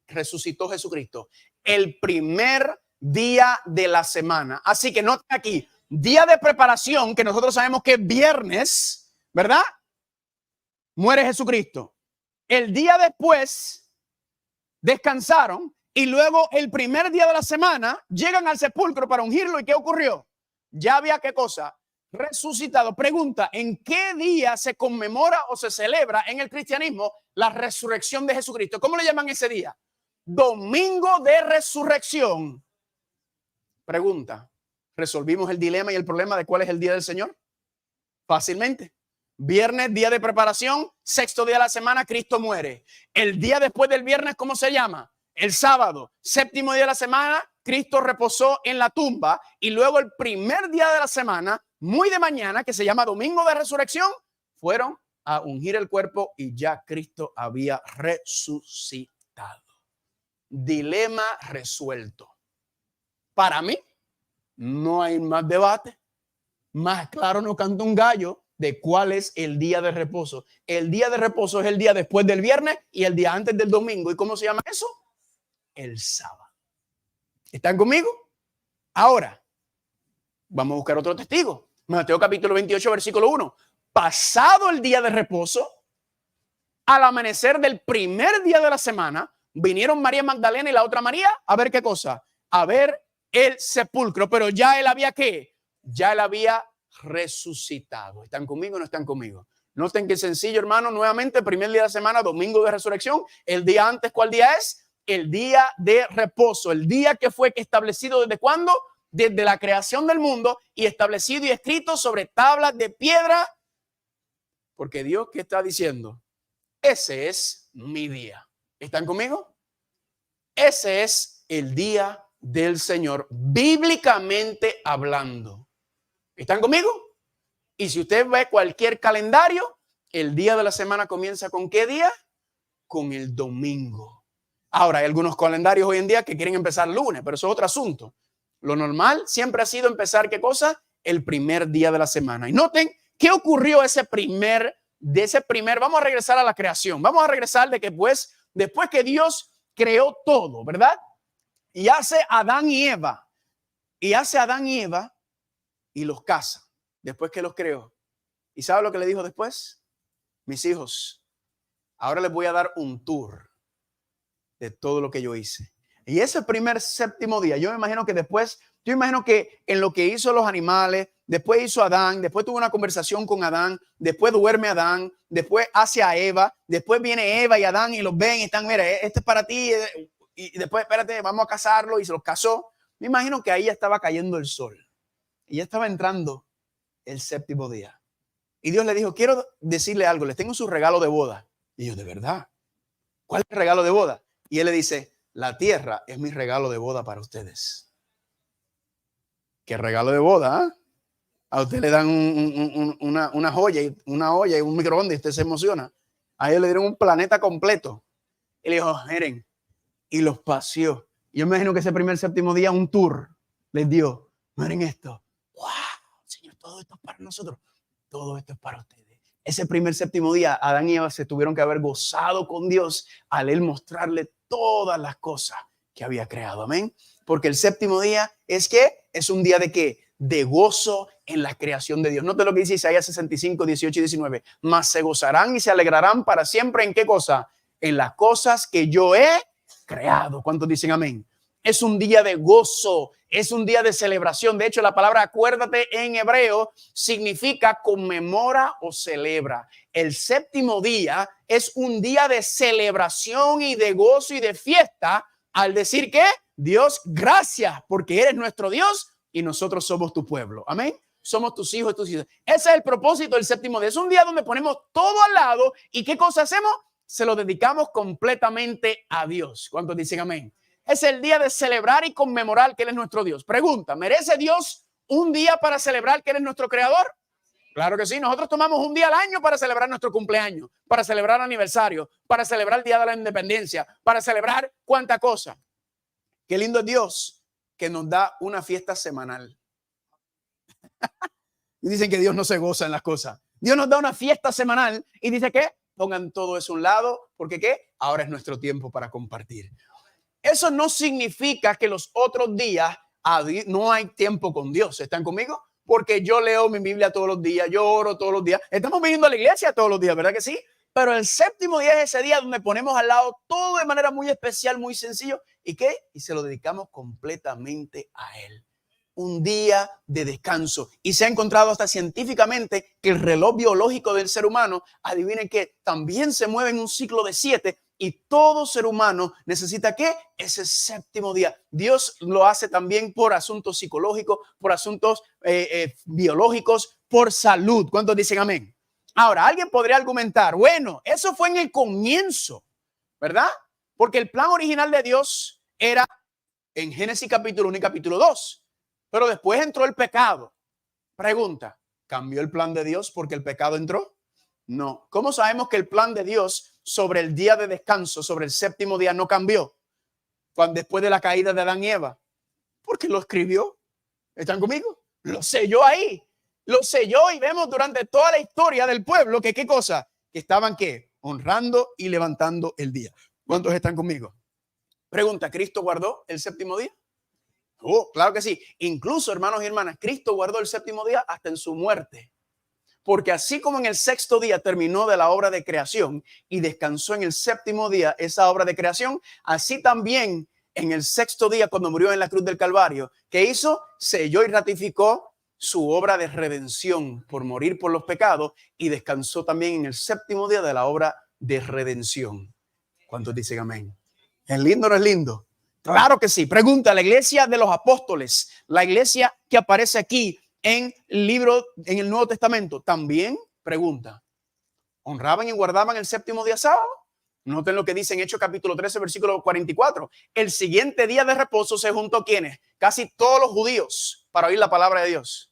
resucitó Jesucristo? El primer día de la semana. Así que noten aquí, día de preparación, que nosotros sabemos que es viernes, ¿verdad? Muere Jesucristo. El día después descansaron y luego el primer día de la semana llegan al sepulcro para ungirlo. ¿Y qué ocurrió? Ya había ¿qué cosa? Resucitado. Pregunta, ¿en qué día se conmemora o se celebra en el cristianismo la resurrección de Jesucristo? ¿Cómo le llaman ese día? Domingo de Resurrección. Pregunta, ¿resolvimos el dilema y el problema de cuál es el día del Señor? Fácilmente. Viernes, día de preparación, sexto día de la semana, Cristo muere. El día después del viernes, ¿cómo se llama? El sábado, séptimo día de la semana, Cristo reposó en la tumba y luego el primer día de la semana, muy de mañana, que se llama Domingo de Resurrección, fueron a ungir el cuerpo y ya Cristo había resucitado. Dilema resuelto. Para mí, no hay más debate. Más claro no canta un gallo de cuál es el día de reposo. El día de reposo es el día después del viernes y el día antes del domingo. ¿Y cómo se llama eso? El sábado. ¿Están conmigo? Ahora, vamos a buscar otro testigo. Mateo capítulo 28, versículo 1. Pasado el día de reposo, al amanecer del primer día de la semana, vinieron María Magdalena y la otra María a ver qué cosa, a ver el sepulcro, pero ya él había ¿qué? Ya él había resucitado. ¿Están conmigo o no están conmigo? Noten que sencillo, hermano, nuevamente, primer día de la semana, domingo de resurrección. El día antes, ¿cuál día es? El día de reposo, el día que fue establecido ¿desde cuándo? Desde la creación del mundo y establecido y escrito sobre tablas de piedra. Porque Dios, ¿qué está diciendo? Ese es mi día. ¿Están conmigo? Ese es el día del Señor, bíblicamente hablando. ¿Están conmigo? Y si usted ve cualquier calendario, el día de la semana comienza ¿con qué día? Con el domingo. Ahora, hay algunos calendarios hoy en día que quieren empezar lunes, pero eso es otro asunto. Lo normal siempre ha sido empezar ¿qué cosa? El primer día de la semana. Y noten qué ocurrió ese primer, vamos a regresar a la creación. Vamos a regresar de que pues, después que Dios creó todo, ¿verdad? Y hace Adán y Eva. Y los casa después que los creó. ¿Y sabe lo que le dijo después? Mis hijos, ahora les voy a dar un tour de todo lo que yo hice. Y ese primer séptimo día, yo imagino que en lo que hizo los animales, después hizo Adán, después tuvo una conversación con Adán, después duerme Adán, después hace a Eva, después viene Eva y Adán y los ven y están, mira, este es para ti, y después, espérate, vamos a casarlo, y se los casó. Me imagino que ahí ya estaba cayendo el sol y ya estaba entrando el séptimo día. Y Dios le dijo, quiero decirle algo, les tengo su regalo de boda. Y yo, ¿de verdad? ¿Cuál es el regalo de boda? Y él le dice, la tierra es mi regalo de boda para ustedes. ¿Qué regalo de boda? ¿Eh? A usted le dan una joya y un microondas y usted se emociona. A ellos le dieron un planeta completo. Y le dijo, miren, y los paseó. Yo me imagino que ese primer séptimo día un tour les dio. Miren esto. ¡Wow! Señor, todo esto es para nosotros. Todo esto es para ustedes. Ese primer séptimo día, Adán y Eva se tuvieron que haber gozado con Dios al él mostrarle todas las cosas que había creado. Amén. Porque el séptimo día es que es un día de qué? De gozo en la creación de Dios. Note lo que dice Isaías 65, 18 y 19. Mas se gozarán y se alegrarán para siempre. ¿En qué cosa? En las cosas que yo he creado. ¿Cuántos dicen amén? Es un día de gozo, es un día de celebración. De hecho, la palabra acuérdate en hebreo significa conmemora o celebra. El séptimo día es un día de celebración y de gozo y de fiesta al decir que Dios, gracias porque eres nuestro Dios y nosotros somos tu pueblo. Amén. Somos tus hijos y tus hijas. Ese es el propósito del séptimo día. Es un día donde ponemos todo al lado y ¿qué cosa hacemos? Se lo dedicamos completamente a Dios. ¿Cuántos dicen amén? Es el día de celebrar y conmemorar que Él es nuestro Dios. Pregunta, ¿merece Dios un día para celebrar que Él es nuestro creador? Claro que sí. Nosotros tomamos un día al año para celebrar nuestro cumpleaños, para celebrar aniversario, para celebrar el Día de la Independencia, para celebrar cuánta cosa. Qué lindo es Dios que nos da una fiesta semanal. Y dicen que Dios no se goza en las cosas. Dios nos da una fiesta semanal y dice que pongan todo eso a un lado, porque ¿qué? Ahora es nuestro tiempo para compartir. Eso no significa que los otros días no hay tiempo con Dios. ¿Están conmigo? Porque yo leo mi Biblia todos los días, yo oro todos los días. Estamos viniendo a la iglesia todos los días, ¿verdad que sí? Pero el séptimo día es ese día donde ponemos al lado todo de manera muy especial, muy sencillo. ¿Y qué? Y se lo dedicamos completamente a Él. Un día de descanso. Y se ha encontrado hasta científicamente que el reloj biológico del ser humano, adivinen que también se mueve en un ciclo de 7. Y todo ser humano necesita ¿qué? Ese séptimo día. Dios lo hace también por asuntos psicológicos, por asuntos biológicos, por salud. ¿Cuántos dicen amén? Ahora, alguien podría argumentar, bueno, eso fue en el comienzo, ¿verdad? Porque el plan original de Dios era en Génesis capítulo 1 y capítulo 2. Pero después entró el pecado. Pregunta, ¿cambió el plan de Dios porque el pecado entró? No. ¿Cómo sabemos que el plan de Dios sobre el día de descanso, sobre el séptimo día, no cambió cuando después de la caída de Adán y Eva? Porque lo escribió. ¿Están conmigo? Lo selló ahí. Lo selló y vemos durante toda la historia del pueblo que ¿qué cosa? Que estaban ¿qué? Honrando y levantando el día. ¿Cuántos están conmigo? Pregunta, ¿Cristo guardó el séptimo día? Oh, claro que sí. Incluso, hermanos y hermanas, Cristo guardó el séptimo día hasta en su muerte. Porque así como en el sexto día terminó de la obra de creación y descansó en el séptimo día esa obra de creación, así también en el sexto día cuando murió en la cruz del Calvario, ¿qué hizo? Selló y ratificó su obra de redención por morir por los pecados y descansó también en el séptimo día de la obra de redención. ¿Cuántos dicen amén? ¿Es lindo o no es lindo? Claro que sí. Pregunta, la iglesia de los apóstoles, la iglesia que aparece aquí en el libro, en el Nuevo Testamento, también, pregunta, ¿honraban y guardaban el séptimo día sábado? Noten lo que dice en Hechos capítulo 13, versículo 44. El siguiente día de reposo se juntó ¿quiénes? Casi todos los judíos para oír la palabra de Dios.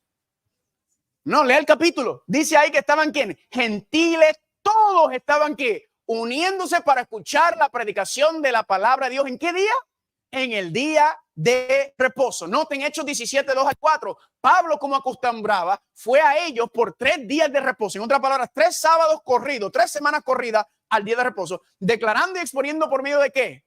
No, lea el capítulo. Dice ahí que estaban ¿quiénes? Gentiles, todos estaban ¿qué? Uniéndose para escuchar la predicación de la palabra de Dios. ¿En qué día? En el día de reposo. Noten Hechos 17, 2 al 4. Pablo, como acostumbraba, fue a ellos por 3 días de reposo. En otras palabras, 3 sábados corridos, 3 semanas corridas al día de reposo, declarando y exponiendo por medio de ¿qué?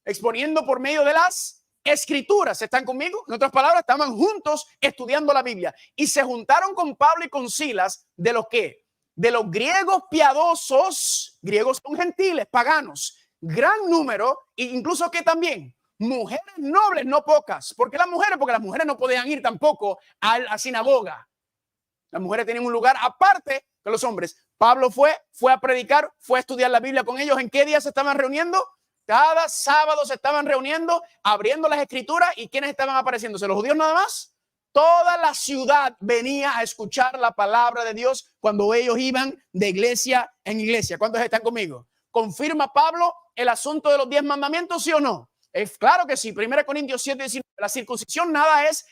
Exponiendo por medio de las escrituras. ¿Están conmigo? En otras palabras, estaban juntos estudiando la Biblia y se juntaron con Pablo y con Silas de los ¿qué? De los griegos piadosos. Griegos son gentiles, paganos, gran número, e incluso que también mujeres nobles, no pocas. ¿Por qué las mujeres? Porque las mujeres no podían ir tampoco a la sinagoga. Las mujeres tenían un lugar aparte que los hombres. Pablo fue a predicar, fue a estudiar la Biblia con ellos. ¿En qué día se estaban reuniendo? Cada sábado se estaban reuniendo, abriendo las escrituras. ¿Y quiénes estaban apareciéndose? ¿Los judíos nada más? Toda la ciudad venía a escuchar la palabra de Dios cuando ellos iban de iglesia en iglesia. ¿Cuántos están conmigo? ¿Confirma Pablo el asunto de los 10 mandamientos, sí o no? Claro que sí. 1 Corintios 7, 19. La circuncisión nada es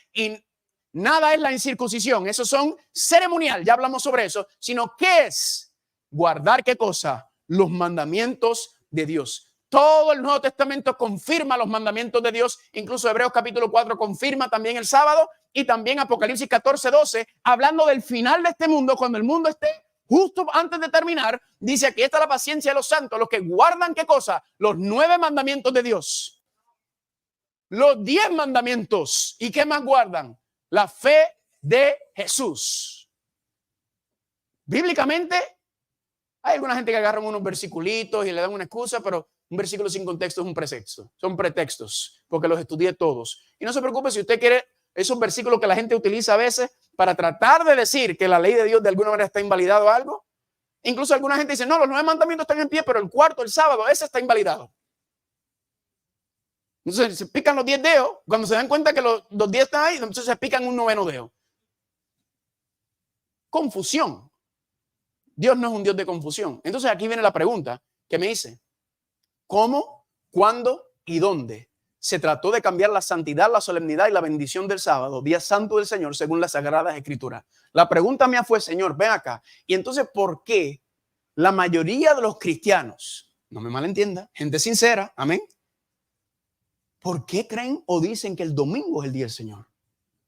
la incircuncisión. Eso son ceremonial. Ya hablamos sobre eso. Sino ¿qué es? Guardar ¿qué cosa? Los mandamientos de Dios. Todo el Nuevo Testamento confirma los mandamientos de Dios. Incluso Hebreos capítulo 4 confirma también el sábado. Y también Apocalipsis 14, 12, hablando del final de este mundo, cuando el mundo esté justo antes de terminar, dice aquí está la paciencia de los santos, los que guardan ¿qué cosa? Los 9 mandamientos de Dios. Los 10 mandamientos. ¿Y qué más guardan? La fe de Jesús. Bíblicamente, hay alguna gente que agarran unos versiculitos y le dan una excusa, pero un versículo sin contexto es un pretexto. Son pretextos, porque los estudié todos. Y no se preocupe si usted quiere esos versículos que la gente utiliza a veces para tratar de decir que la ley de Dios de alguna manera está invalidado o algo. Incluso alguna gente dice, no, los 9 mandamientos están en pie, pero el cuarto, el sábado, ese está invalidado. Entonces se pican los 10 dedos. Cuando se dan cuenta que los 10 están ahí, entonces se pican un 9º dedo. Confusión. Dios no es un Dios de confusión. Entonces aquí viene la pregunta que me dice, ¿cómo, cuándo y dónde se trató de cambiar la santidad, la solemnidad y la bendición del sábado, día santo del Señor, según las Sagradas Escrituras? La pregunta mía fue, Señor, ven acá. Y entonces, ¿por qué la mayoría de los cristianos, no me malentienda, gente sincera, amén, ¿por qué creen o dicen que el domingo es el día del Señor?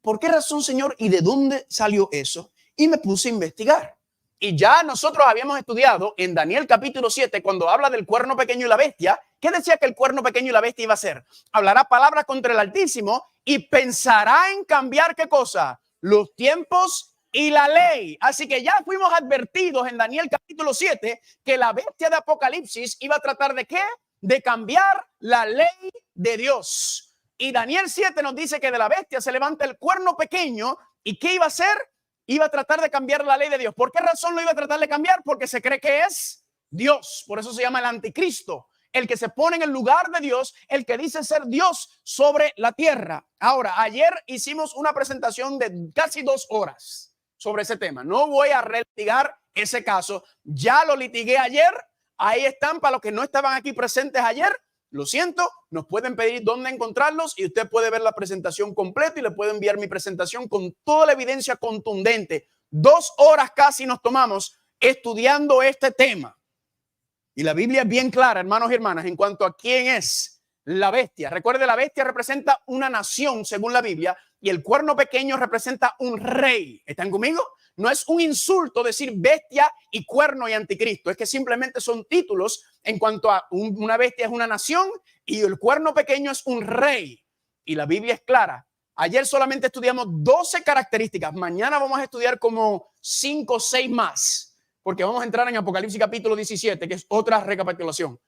¿Por qué razón, Señor? ¿Y de dónde salió eso? Y me puse a investigar. Y ya nosotros habíamos estudiado en Daniel capítulo 7, cuando habla del cuerno pequeño y la bestia, ¿qué decía que el cuerno pequeño y la bestia iba a hacer? Hablará palabras contra el Altísimo y pensará en cambiar ¿qué cosa? Los tiempos y la ley. Así que ya fuimos advertidos en Daniel capítulo 7 que la bestia de Apocalipsis iba a tratar ¿de qué? De cambiar la ley de Dios. Y Daniel 7 nos dice que de la bestia se levanta el cuerno pequeño. ¿Y qué iba a hacer? Iba a tratar de cambiar la ley de Dios. ¿Por qué razón lo iba a tratar de cambiar? Porque se cree que es Dios. Por eso se llama el anticristo. El que se pone en el lugar de Dios, el que dice ser Dios sobre la tierra. Ahora, ayer hicimos una presentación de casi 2 horas sobre ese tema. No voy a relitigar ese caso. Ya lo litigué ayer. Ahí están para los que no estaban aquí presentes ayer. lo siento, nos pueden pedir dónde encontrarlos y usted puede ver la presentación completa y le puedo enviar mi presentación con toda la evidencia contundente. 2 horas casi nos tomamos estudiando este tema. Y la Biblia es bien clara, hermanos y hermanas, en cuanto a quién es la bestia. Recuerde, la bestia representa una nación según la Biblia y el cuerno pequeño representa un rey. ¿Están conmigo? No es un insulto decir bestia y cuerno y anticristo. Es que simplemente son títulos en cuanto a una bestia es una nación y el cuerno pequeño es un rey. Y la Biblia es clara. Ayer solamente estudiamos 12 características. Mañana vamos a estudiar como 5 o 6 más, porque vamos a entrar en Apocalipsis capítulo 17, que es otra recapitulación.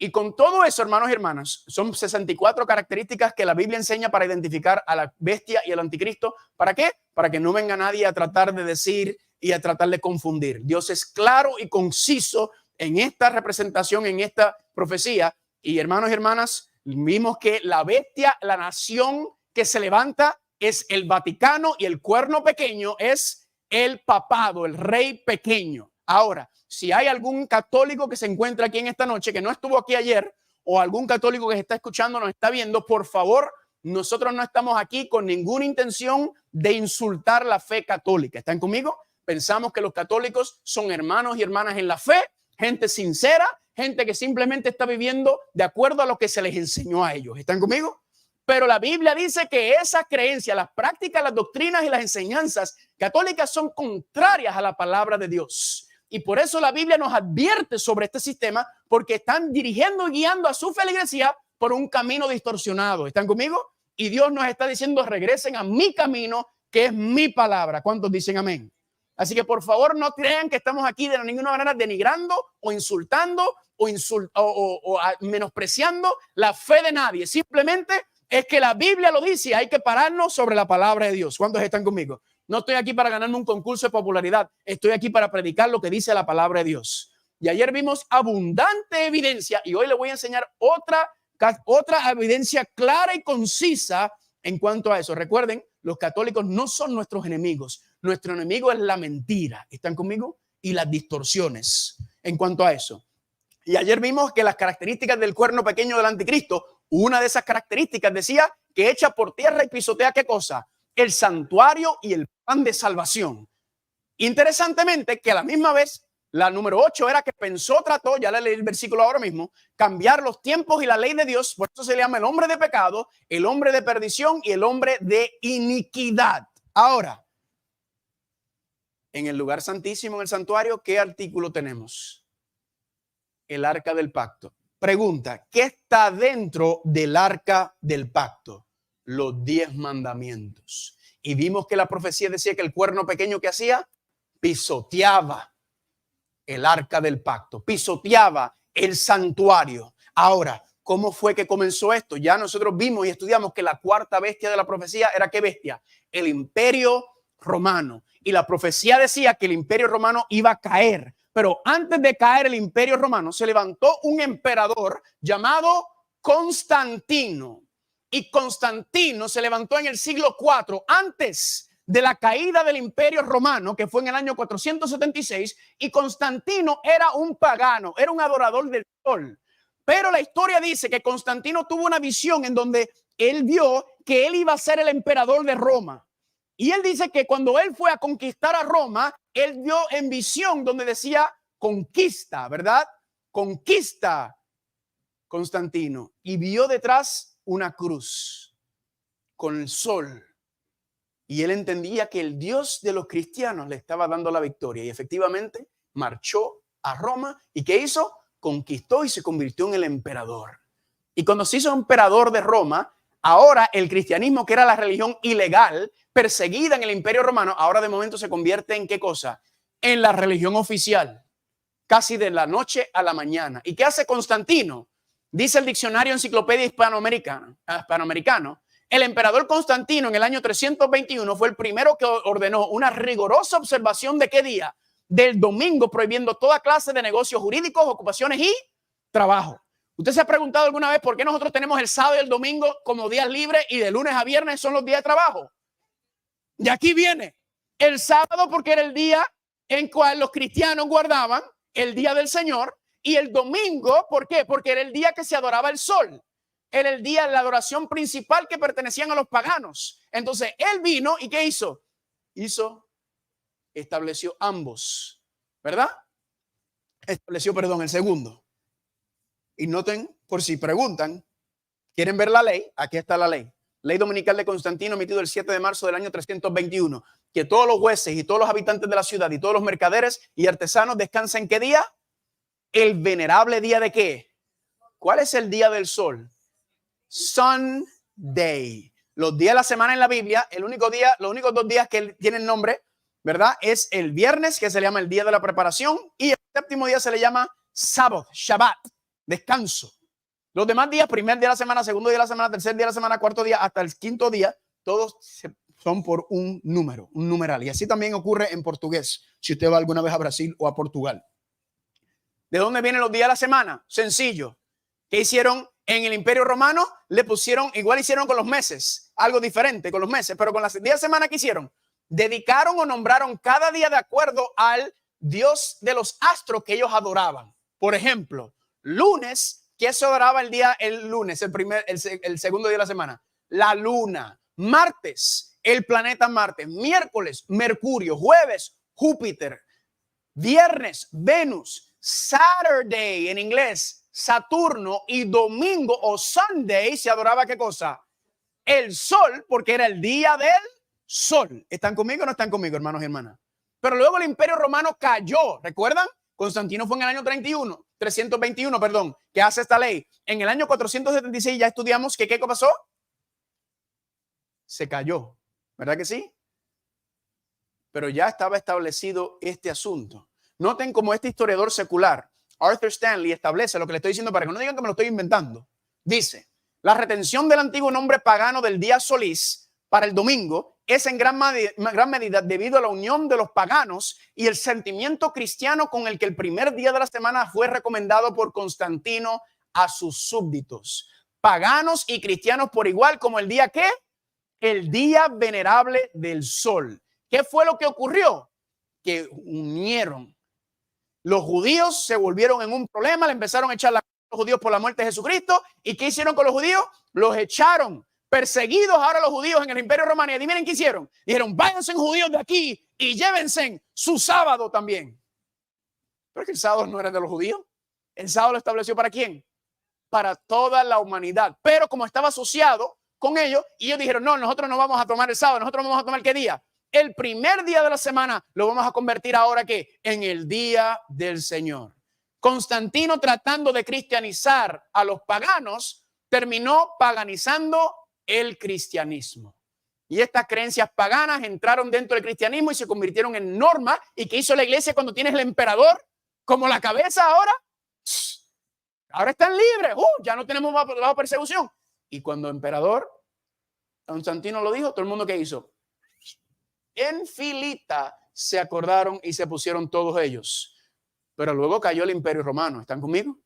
Y con todo eso, hermanos y hermanas, son 64 características que la Biblia enseña para identificar a la bestia y al anticristo. ¿Para qué? Para que no venga nadie a tratar de decir y a tratar de confundir. Dios es claro y conciso en esta representación, en esta profecía. Y hermanos y hermanas, vimos que la bestia, la nación que se levanta es el Vaticano y el cuerno pequeño es el papado, el rey pequeño. Ahora, si hay algún católico que se encuentra aquí en esta noche, que no estuvo aquí ayer, o algún católico que se está escuchando, nos está viendo, por favor, nosotros no estamos aquí con ninguna intención de insultar la fe católica. ¿Están conmigo? Pensamos que los católicos son hermanos y hermanas en la fe, gente sincera, gente que simplemente está viviendo de acuerdo a lo que se les enseñó a ellos. ¿Están conmigo? Pero la Biblia dice que esas creencias, las prácticas, las doctrinas y las enseñanzas católicas son contrarias a la palabra de Dios. Y por eso la Biblia nos advierte sobre este sistema, porque están dirigiendo y guiando a su feligresía por un camino distorsionado. ¿Están conmigo? Y Dios nos está diciendo, regresen a mi camino, que es mi palabra. ¿Cuántos dicen amén? Así que por favor no crean que estamos aquí de ninguna manera denigrando o insultando o menospreciando la fe de nadie. Simplemente es que la Biblia lo dice, hay que pararnos sobre la palabra de Dios. ¿Cuántos están conmigo? No estoy aquí para ganarme un concurso de popularidad. Estoy aquí para predicar lo que dice la palabra de Dios. Y ayer vimos abundante evidencia y hoy le voy a enseñar otra evidencia clara y concisa en cuanto a eso. Recuerden, los católicos no son nuestros enemigos. Nuestro enemigo es la mentira. ¿Están conmigo? Y las distorsiones en cuanto a eso. Y ayer vimos que las características del cuerno pequeño del anticristo, una de esas características decía que echa por tierra y pisotea, ¿qué cosa? El santuario y el pan de salvación. Interesantemente, que a la misma vez, la número 8 era que trató, ya le leí el versículo ahora mismo, cambiar los tiempos y la ley de Dios. Por eso se le llama el hombre de pecado, el hombre de perdición y el hombre de iniquidad. Ahora, en el lugar santísimo, en el santuario, ¿qué artículo tenemos? El arca del pacto. Pregunta, ¿qué está dentro del arca del pacto? Los 10 mandamientos. Y vimos que la profecía decía que el cuerno pequeño que hacía, pisoteaba el arca del pacto, pisoteaba el santuario. Ahora, ¿cómo fue que comenzó esto? Ya nosotros vimos y estudiamos que la cuarta bestia de la profecía era ¿qué bestia? El imperio romano. Y la profecía decía que el imperio romano iba a caer. Pero antes de caer el imperio romano, se levantó un emperador llamado Constantino. Y Constantino se levantó en el siglo IV, antes de la caída del imperio romano, que fue en el año 476. Y Constantino era un pagano, era un adorador del sol. Pero la historia dice que Constantino tuvo una visión en donde él vio que él iba a ser el emperador de Roma. Y él dice que cuando él fue a conquistar a Roma, él vio en visión donde decía conquista, ¿verdad? Conquista Constantino. Y vio detrás una cruz con el sol. Y él entendía que el Dios de los cristianos le estaba dando la victoria. Y efectivamente marchó a Roma. ¿Y qué hizo? Conquistó y se convirtió en el emperador. Y cuando se hizo emperador de Roma, ahora el cristianismo, que era la religión ilegal, perseguida en el imperio romano, ahora de momento se convierte en ¿qué cosa? En la religión oficial, casi de la noche a la mañana. ¿Y qué hace Constantino? Dice el diccionario Enciclopedia Hispanoamericano, el emperador Constantino en el año 321 fue el primero que ordenó una rigurosa observación de ¿qué día? Del domingo, prohibiendo toda clase de negocios jurídicos, ocupaciones y trabajo. ¿Usted se ha preguntado alguna vez por qué nosotros tenemos el sábado y el domingo como días libres y de lunes a viernes son los días de trabajo? De aquí viene el sábado porque era el día en cual los cristianos guardaban el día del Señor Y el domingo, ¿por qué? Porque era el día que se adoraba el sol. Era el día de la adoración principal que pertenecían a los paganos. Entonces él vino y ¿qué hizo? Estableció ambos, ¿verdad? Estableció, perdón, el segundo. Y noten, por si preguntan, ¿quieren ver la ley? Aquí está la ley. Ley dominical de Constantino, emitido el 7 de marzo del año 321. Que todos los jueces y todos los habitantes de la ciudad y todos los mercaderes y artesanos descansen. ¿Qué día? El venerable día de ¿qué? ¿Cuál es el día del sol? Sunday. Los días de la semana en la Biblia, los únicos 2 días que tienen nombre, ¿verdad? Es el viernes, que se le llama el día de la preparación, y el séptimo día se le llama Sabbath, Shabbat, descanso. Los demás días, primer día de la semana, segundo día de la semana, tercer día de la semana, cuarto día, hasta el quinto día, todos son por un número, un numeral. Y así también ocurre en portugués, si usted va alguna vez a Brasil o a Portugal. ¿De dónde vienen los días de la semana? Sencillo. ¿Qué hicieron en el Imperio Romano? Le pusieron, igual hicieron con los meses, algo diferente con los meses, pero con las días de semana que hicieron, dedicaron o nombraron cada día de acuerdo al dios de los astros que ellos adoraban. Por ejemplo, lunes, ¿qué se adoraba el lunes, el segundo día de la semana? La luna. Martes, el planeta Marte. Miércoles, Mercurio. Jueves, Júpiter. Viernes, Venus. Saturday, en inglés, Saturno. Y domingo o Sunday se adoraba ¿qué cosa? El sol, porque era el día del sol. ¿Están conmigo o no están conmigo, hermanos y hermanas? Pero luego el Imperio Romano cayó. ¿Recuerdan? Constantino fue en el año 321, perdón, que hace esta ley. En el año 476 ya estudiamos que ¿qué pasó? Se cayó, ¿verdad que sí? Pero ya estaba establecido este asunto. Noten cómo este historiador secular, Arthur Stanley, establece lo que le estoy diciendo para que no digan que me lo estoy inventando. Dice, la retención del antiguo nombre pagano del día solís para el domingo es en gran medida debido a la unión de los paganos y el sentimiento cristiano con el que el primer día de la semana fue recomendado por Constantino a sus súbditos. Paganos y cristianos por igual, como el día ¿qué? El día venerable del sol. ¿Qué fue lo que ocurrió? Que unieron. Los judíos se volvieron en un problema, le empezaron a echar la culpa a los judíos por la muerte de Jesucristo. ¿Y qué hicieron con los judíos? Los echaron. Perseguidos ahora los judíos en el Imperio Romano. Y adivinen qué hicieron. Dijeron, váyanse judíos de aquí y llévense su sábado también. Pero es que el sábado no era de los judíos. El sábado lo estableció ¿para quién? Para toda la humanidad. Pero como estaba asociado con ellos, y ellos dijeron, no, nosotros no vamos a tomar el sábado, nosotros vamos a tomar ¿qué día? El primer día de la semana lo vamos a convertir ahora ¿qué? En el día del Señor. Constantino, tratando de cristianizar a los paganos, terminó paganizando el cristianismo. Y estas creencias paganas entraron dentro del cristianismo y se convirtieron en norma. ¿Y qué hizo la iglesia cuando tienes el emperador como la cabeza ahora? Ahora están libres. Ya no tenemos bajo persecución. Y cuando el emperador Constantino lo dijo, todo el mundo ¿qué hizo? En filita se acordaron y se pusieron todos ellos. Pero luego cayó el Imperio Romano. ¿Están conmigo?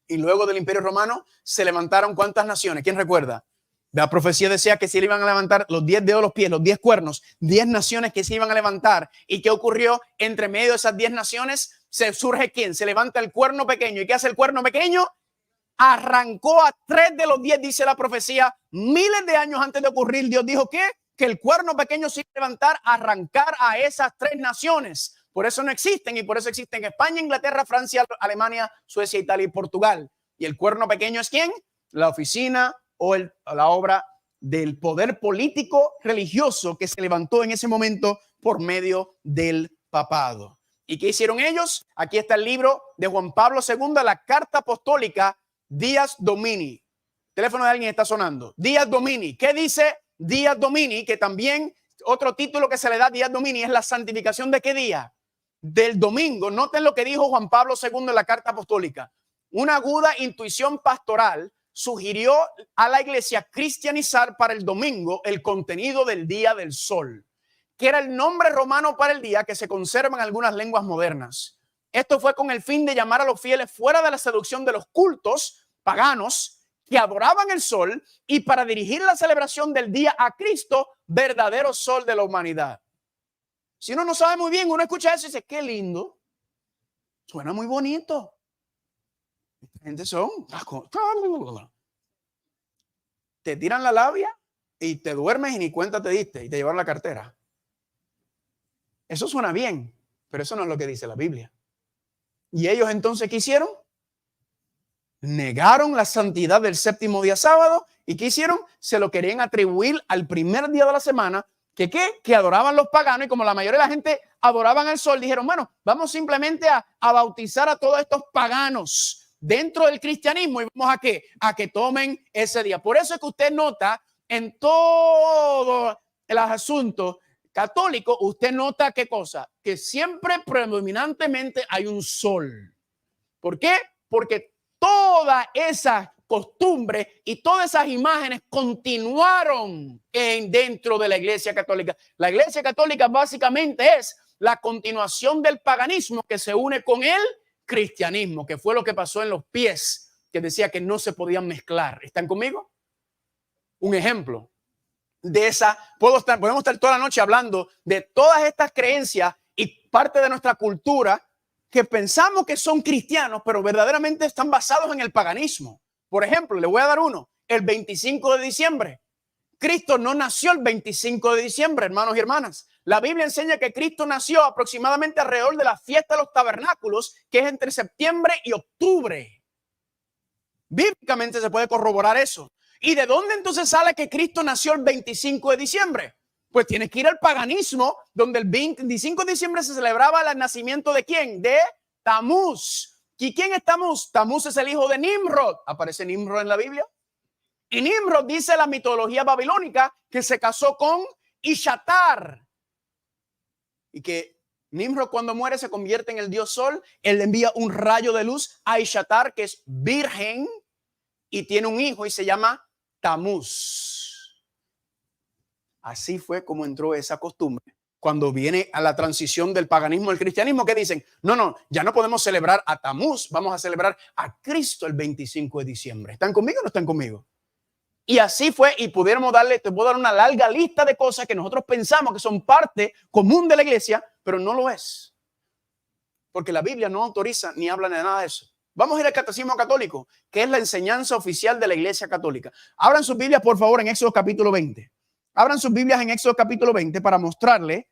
Y luego del Imperio Romano se levantaron ¿cuántas naciones? ¿Quién recuerda? La profecía decía que se iban a levantar los 10 dedos de los pies, los 10 cuernos, 10 naciones que se iban a levantar. ¿Y qué ocurrió? Entre medio de esas 10 naciones se surge ¿quién? Se levanta el cuerno pequeño. ¿Y qué hace el cuerno pequeño? Arrancó a 3 de los 10, dice la profecía, miles de años antes de ocurrir. Dios dijo ¿qué? Que el cuerno pequeño se iba a levantar, a arrancar a esas 3 naciones. Por eso no existen, y por eso existen España, Inglaterra, Francia, Alemania, Suecia, Italia y Portugal. ¿Y el cuerno pequeño es quién? La oficina o la obra del poder político religioso que se levantó en ese momento por medio del papado. ¿Y qué hicieron ellos? Aquí está el libro de Juan Pablo II, la Carta Apostólica Dies Domini. Teléfono de alguien está sonando. Dies Domini. ¿Qué dice Dies Domini? Que también otro título que se le da a Dies Domini es la santificación de ¿qué día? Del domingo. Noten lo que dijo Juan Pablo II en la Carta Apostólica. Una aguda intuición pastoral sugirió a la iglesia cristianizar para el domingo el contenido del día del sol, que era el nombre romano para el día que se conserva en algunas lenguas modernas. Esto fue con el fin de llamar a los fieles fuera de la seducción de los cultos paganos que adoraban el sol y para dirigir la celebración del día a Cristo, verdadero sol de la humanidad. Si uno no sabe muy bien, uno escucha eso y dice, qué lindo, suena muy bonito, Esta gente son, te tiran la labia y te duermes y ni cuenta te diste y te llevaron la cartera. Eso suena bien, pero eso no es lo que dice la Biblia. Y ellos entonces, ¿qué hicieron? Negaron la santidad del séptimo día sábado. ¿Y qué hicieron? Se lo querían atribuir al primer día de la semana. ¿Que qué? Que adoraban los paganos. Y como la mayoría de la gente adoraban al sol, dijeron, bueno, vamos simplemente a bautizar a todos estos paganos dentro del cristianismo. ¿Y vamos a qué? A que tomen ese día. Por eso es que usted nota en todo el asunto católico, usted nota qué cosa, que siempre predominantemente hay un sol. ¿Por qué? Porque toda esa costumbre y todas esas imágenes continuaron dentro de la Iglesia Católica. La Iglesia Católica básicamente es la continuación del paganismo que se une con el cristianismo, que fue lo que pasó en los pies, que decía que no se podían mezclar. ¿Están conmigo? Un ejemplo de esa, podemos estar toda la noche hablando de todas estas creencias y parte de nuestra cultura que pensamos que son cristianos, pero verdaderamente están basados en el paganismo. Por ejemplo, le voy a dar uno, el 25 de diciembre. Cristo no nació el 25 de diciembre, hermanos y hermanas. La Biblia enseña que Cristo nació aproximadamente alrededor de la fiesta de los tabernáculos, que es entre septiembre y octubre. Bíblicamente se puede corroborar eso. ¿Y de dónde entonces sale que Cristo nació el 25 de diciembre? Pues tienes que ir al paganismo, donde el 25 de diciembre se celebraba el nacimiento de ¿quién? De Tamuz. ¿Y quién es Tamuz? Tamuz es el hijo de Nimrod. ¿Aparece Nimrod en la Biblia? Y Nimrod dice la mitología babilónica que se casó con Ishatar. Y que Nimrod cuando muere se convierte en el dios sol. Él envía un rayo de luz a Ishatar, que es virgen, y tiene un hijo y se llama Tamuz. Así fue como entró esa costumbre. Cuando viene a la transición del paganismo al cristianismo, ¿qué dicen? No, ya no podemos celebrar a Tamuz, vamos a celebrar a Cristo el 25 de diciembre. ¿Están conmigo o no están conmigo? Y así fue, y pudiéramos darle, te puedo dar una larga lista de cosas que nosotros pensamos que son parte común de la iglesia, pero no lo es. Porque la Biblia no autoriza ni habla de nada de eso. Vamos a ir al Catecismo Católico, que es la enseñanza oficial de la Iglesia Católica. Abran sus Biblias, por favor, en Éxodo capítulo 20. Abran sus Biblias en Éxodo capítulo 20 para mostrarle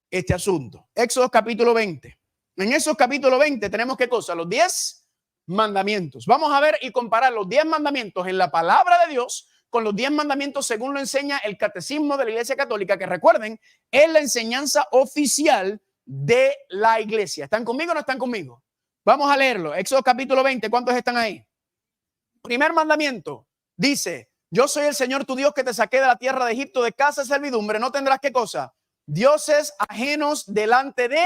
este asunto. Éxodo capítulo 20. En Éxodo capítulo 20 tenemos ¿qué cosa? Los 10 mandamientos. Vamos a ver y comparar los 10 mandamientos en la palabra de Dios con los 10 mandamientos según lo enseña el Catecismo de la Iglesia Católica, que recuerden, es la enseñanza oficial de la Iglesia. ¿Están conmigo o no están conmigo? Vamos a leerlo. Éxodo capítulo 20. ¿Cuántos están ahí? Primer mandamiento. Dice, yo soy el Señor tu Dios que te saqué de la tierra de Egipto de casa de servidumbre. No tendrás ¿qué cosa? Dioses ajenos delante de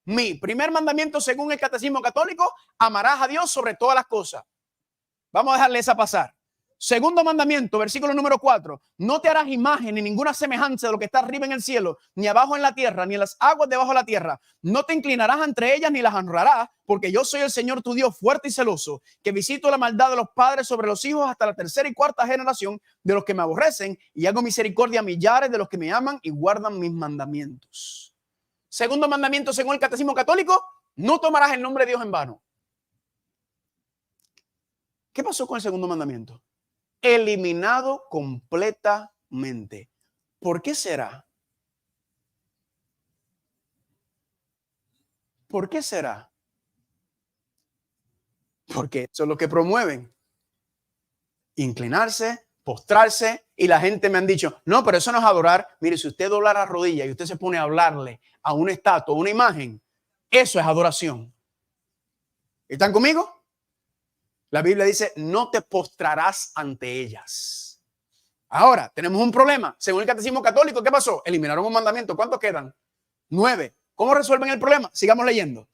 mí. Primer mandamiento según el Catecismo Católico. Amarás a Dios sobre todas las cosas. Vamos a dejarle esa pasar. Segundo mandamiento, versículo número 4. No te harás imagen ni ninguna semejanza de lo que está arriba en el cielo, ni abajo en la tierra, ni en las aguas debajo de la tierra. No te inclinarás entre ellas ni las honrarás, porque yo soy el Señor tu Dios fuerte y celoso, que visito la maldad de los padres sobre los hijos hasta la tercera y cuarta generación de los que me aborrecen, y hago misericordia a millares de los que me aman y guardan mis mandamientos. Segundo mandamiento según el Catecismo Católico, no tomarás el nombre de Dios en vano. ¿Qué pasó con el segundo mandamiento? Eliminado completamente. ¿Por qué será? ¿Por qué será? Porque eso es lo que promueven. Inclinarse, postrarse, y la gente me han dicho, no, pero eso no es adorar. Mire, si usted dobla la rodilla y usted se pone a hablarle a una estatua, a una imagen, eso es adoración. ¿Están conmigo? La Biblia dice, no te postrarás ante ellas. Ahora, tenemos un problema. Según el Catecismo Católico, ¿qué pasó? Eliminaron un mandamiento. ¿Cuántos quedan? 9. ¿Cómo resuelven el problema? Sigamos leyendo.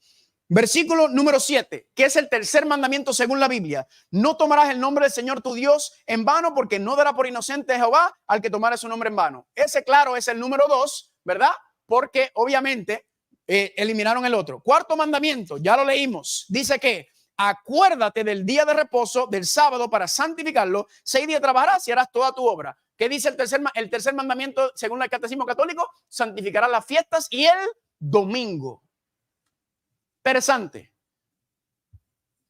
Versículo número 7, que es el tercer mandamiento según la Biblia. No tomarás el nombre del Señor tu Dios en vano, porque no dará por inocente Jehová al que tomare su nombre en vano. Ese, claro, es el número 2, ¿verdad? Porque obviamente eliminaron el otro. Cuarto mandamiento, ya lo leímos. Dice que acuérdate del día de reposo, del sábado, para santificarlo. 6 días trabajarás y harás toda tu obra. ¿Qué dice el tercer mandamiento según el Catecismo Católico? Santificarás las fiestas y el domingo. Interesante.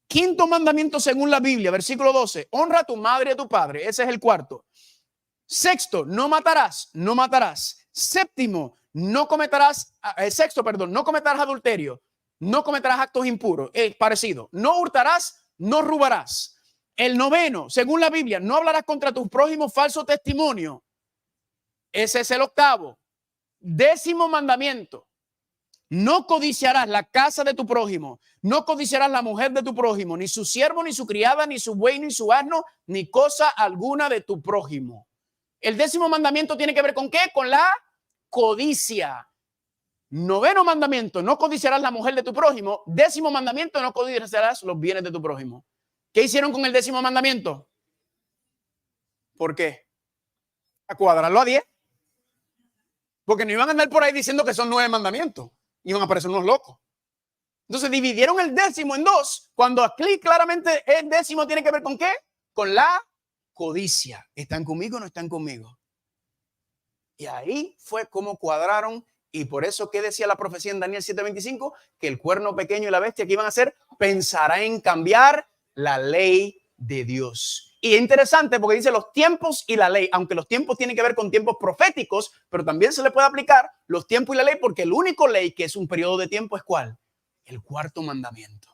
Quinto mandamiento según la Biblia, versículo 12. Honra a tu madre y a tu padre. Ese es el cuarto. Sexto, no matarás, no matarás. Séptimo, no cometerás, sexto, perdón, no cometerás adulterio, no cometerás actos impuros. Parecido, no hurtarás, no robarás. El noveno, según la Biblia, no hablarás contra tus prójimos falso testimonio. Ese es el octavo. Décimo mandamiento. No codiciarás la casa de tu prójimo, no codiciarás la mujer de tu prójimo, ni su siervo, ni su criada, ni su buey, ni su asno, ni cosa alguna de tu prójimo. El décimo mandamiento tiene que ver ¿con qué? Con la codicia. Noveno mandamiento, no codiciarás la mujer de tu prójimo. Décimo mandamiento, no codiciarás los bienes de tu prójimo. ¿Qué hicieron con el décimo mandamiento? ¿Por qué? A cuadrarlo a 10. Porque no iban a andar por ahí diciendo que son 9 mandamientos. Iban a parecer unos locos. Entonces dividieron el décimo en 2. Cuando aquí claramente el décimo tiene que ver ¿con qué? Con la codicia. ¿Están conmigo o no están conmigo? Y ahí fue como cuadraron. Y por eso, ¿qué decía la profecía en Daniel 7:25? Que el cuerno pequeño y la bestia que iban a hacer pensará en cambiar la ley de Dios. Y es interesante porque dice los tiempos y la ley, aunque los tiempos tienen que ver con tiempos proféticos, pero también se le puede aplicar los tiempos y la ley, porque el único ley que es un periodo de tiempo es ¿cuál? El cuarto mandamiento.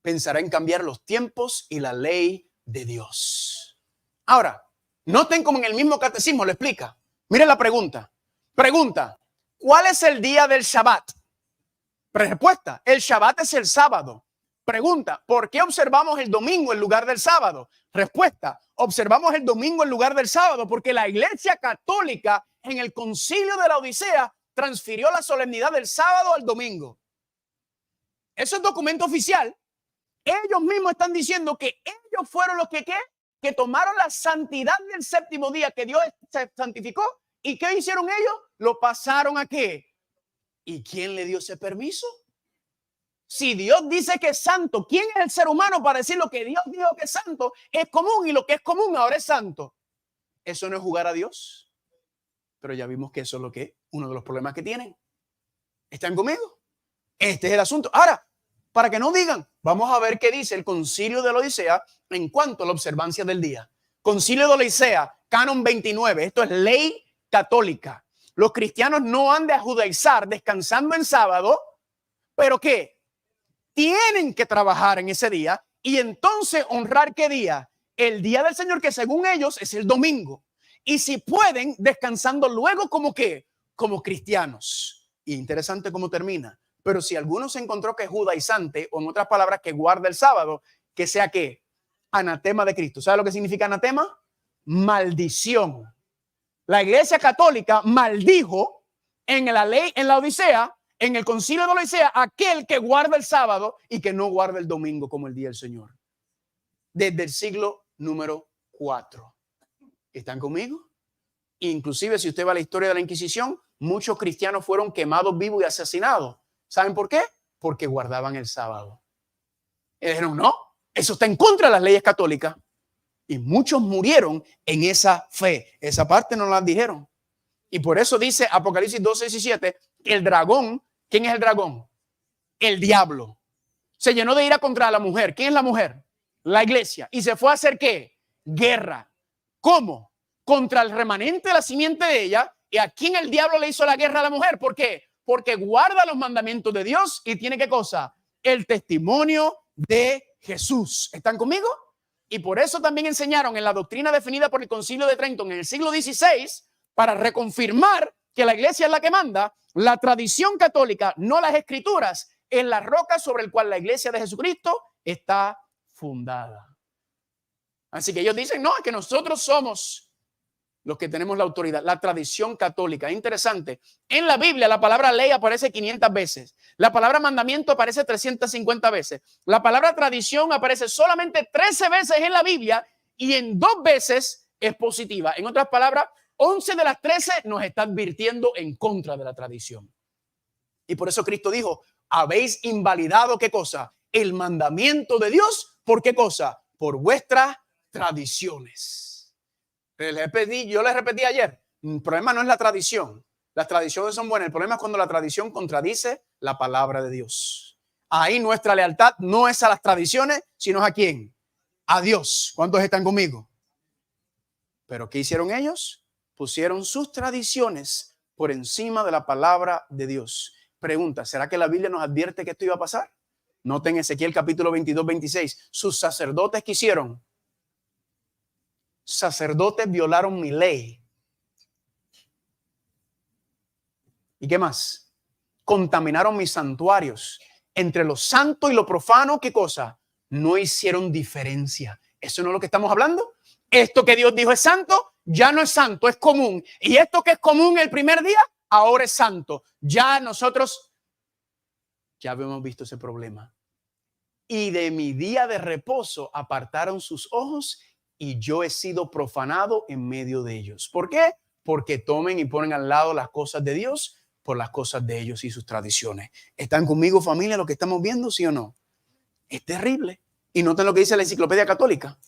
Pensará en cambiar los tiempos y la ley de Dios. Ahora, noten como en el mismo catecismo lo explica. Mire la pregunta. Pregunta, ¿cuál es el día del Shabbat? Respuesta, el Shabbat es el sábado. Pregunta, ¿por qué observamos el domingo en lugar del sábado? Respuesta, observamos el domingo en lugar del sábado porque la Iglesia Católica en el Concilio de la Odisea transfirió la solemnidad del sábado al domingo. Eso es documento oficial. Ellos mismos están diciendo que ellos fueron los que tomaron la santidad del séptimo día que Dios se santificó. ¿Y qué hicieron ellos? Lo pasaron ¿a qué? ¿Y quién le dio ese permiso? Si Dios dice que es santo, ¿quién es el ser humano para decir lo que Dios dijo que es santo? Es común y lo que es común ahora es santo. Eso no es jugar a Dios. Pero ya vimos que eso es lo que uno de los problemas que tienen. ¿Están conmigo? Este es el asunto. Ahora, para que no digan, vamos a ver qué dice el Concilio de la Odisea en cuanto a la observancia del día. Concilio de la Odisea, Canon 29. Esto es ley católica. Los cristianos no han de judaizar descansando en sábado, pero ¿qué? Tienen que trabajar en ese día y entonces honrar ¿qué día? El día del Señor, que según ellos es el domingo. Y si pueden, descansando luego como ¿qué? Como cristianos. Y interesante cómo termina. Pero si alguno se encontró que es judaizante, o en otras palabras, que guarda el sábado, que sea ¿qué? Anatema de Cristo. ¿Sabe lo que significa anatema? Maldición. La Iglesia Católica maldijo en la ley, en la Odisea, en el Concilio de la Odisea, aquel que guarda el sábado y que no guarda el domingo como el día del Señor. Desde el siglo número 4. ¿Están conmigo? Inclusive, si usted va a la historia de la Inquisición, muchos cristianos fueron quemados vivos y asesinados. ¿Saben por qué? Porque guardaban el sábado. Y dijeron, no, eso está en contra de las leyes católicas. Y muchos murieron en esa fe. Esa parte no la dijeron. Y por eso dice Apocalipsis 2:17, el dragón, ¿quién es el dragón? El diablo. Se llenó de ira contra la mujer. ¿Quién es la mujer? La iglesia. Y se fue a hacer ¿qué? Guerra. ¿Cómo? Contra el remanente de la simiente de ella. ¿Y a quién el diablo le hizo la guerra a la mujer? ¿Por qué? Porque guarda los mandamientos de Dios y tiene ¿qué cosa? El testimonio de Jesús. ¿Están conmigo? Y por eso también enseñaron en la doctrina definida por el Concilio de Trento en el siglo XVI, para reconfirmar que la iglesia es la que manda, la tradición católica, no las escrituras, es la roca sobre la cual la iglesia de Jesucristo está fundada. Así que ellos dicen, no, es que nosotros somos los que tenemos la autoridad, la tradición católica. Es interesante. En la Biblia la palabra ley aparece 500 veces. La palabra mandamiento aparece 350 veces. La palabra tradición aparece solamente 13 veces en la Biblia y en 2 veces es positiva. En otras palabras, 11 de las 13 nos está advirtiendo en contra de la tradición. Y por eso Cristo dijo, habéis invalidado ¿qué cosa? El mandamiento de Dios. ¿Por qué cosa? Por vuestras tradiciones. Yo les repetí ayer, el problema no es la tradición. Las tradiciones son buenas. El problema es cuando la tradición contradice la palabra de Dios. Ahí nuestra lealtad no es a las tradiciones, sino a quién, a Dios. ¿Cuántos están conmigo? Pero ¿qué hicieron ellos? Pusieron sus tradiciones por encima de la palabra de Dios. Pregunta, ¿será que la Biblia nos advierte que esto iba a pasar? Noten Ezequiel capítulo 22, 26. Sus sacerdotes, ¿qué hicieron? Sacerdotes violaron mi ley. ¿Y qué más? Contaminaron mis santuarios. Entre lo santo y lo profano, ¿qué cosa? No hicieron diferencia. ¿Eso no es lo que estamos hablando? Esto que Dios dijo es santo, ya no es santo, es común. Y esto que es común el primer día, ahora es santo. Ya nosotros ya habíamos visto ese problema. Y de mi día de reposo apartaron sus ojos y yo he sido profanado en medio de ellos. ¿Por qué? Porque tomen y ponen al lado las cosas de Dios por las cosas de ellos y sus tradiciones. ¿Están conmigo, familia, lo que estamos viendo, sí o no? Es terrible. Y noten lo que dice la Enciclopedia Católica.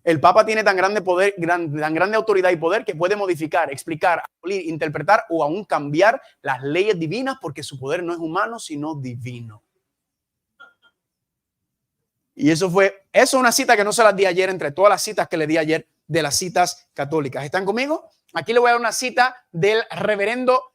El Papa tiene tan grande poder, tan grande autoridad y poder que puede modificar, explicar, abolir, interpretar o aún cambiar las leyes divinas porque su poder no es humano, sino divino. Y eso es una cita que no se las di ayer entre todas las citas que le di ayer de las citas católicas. ¿Están conmigo? Aquí le voy a dar una cita del reverendo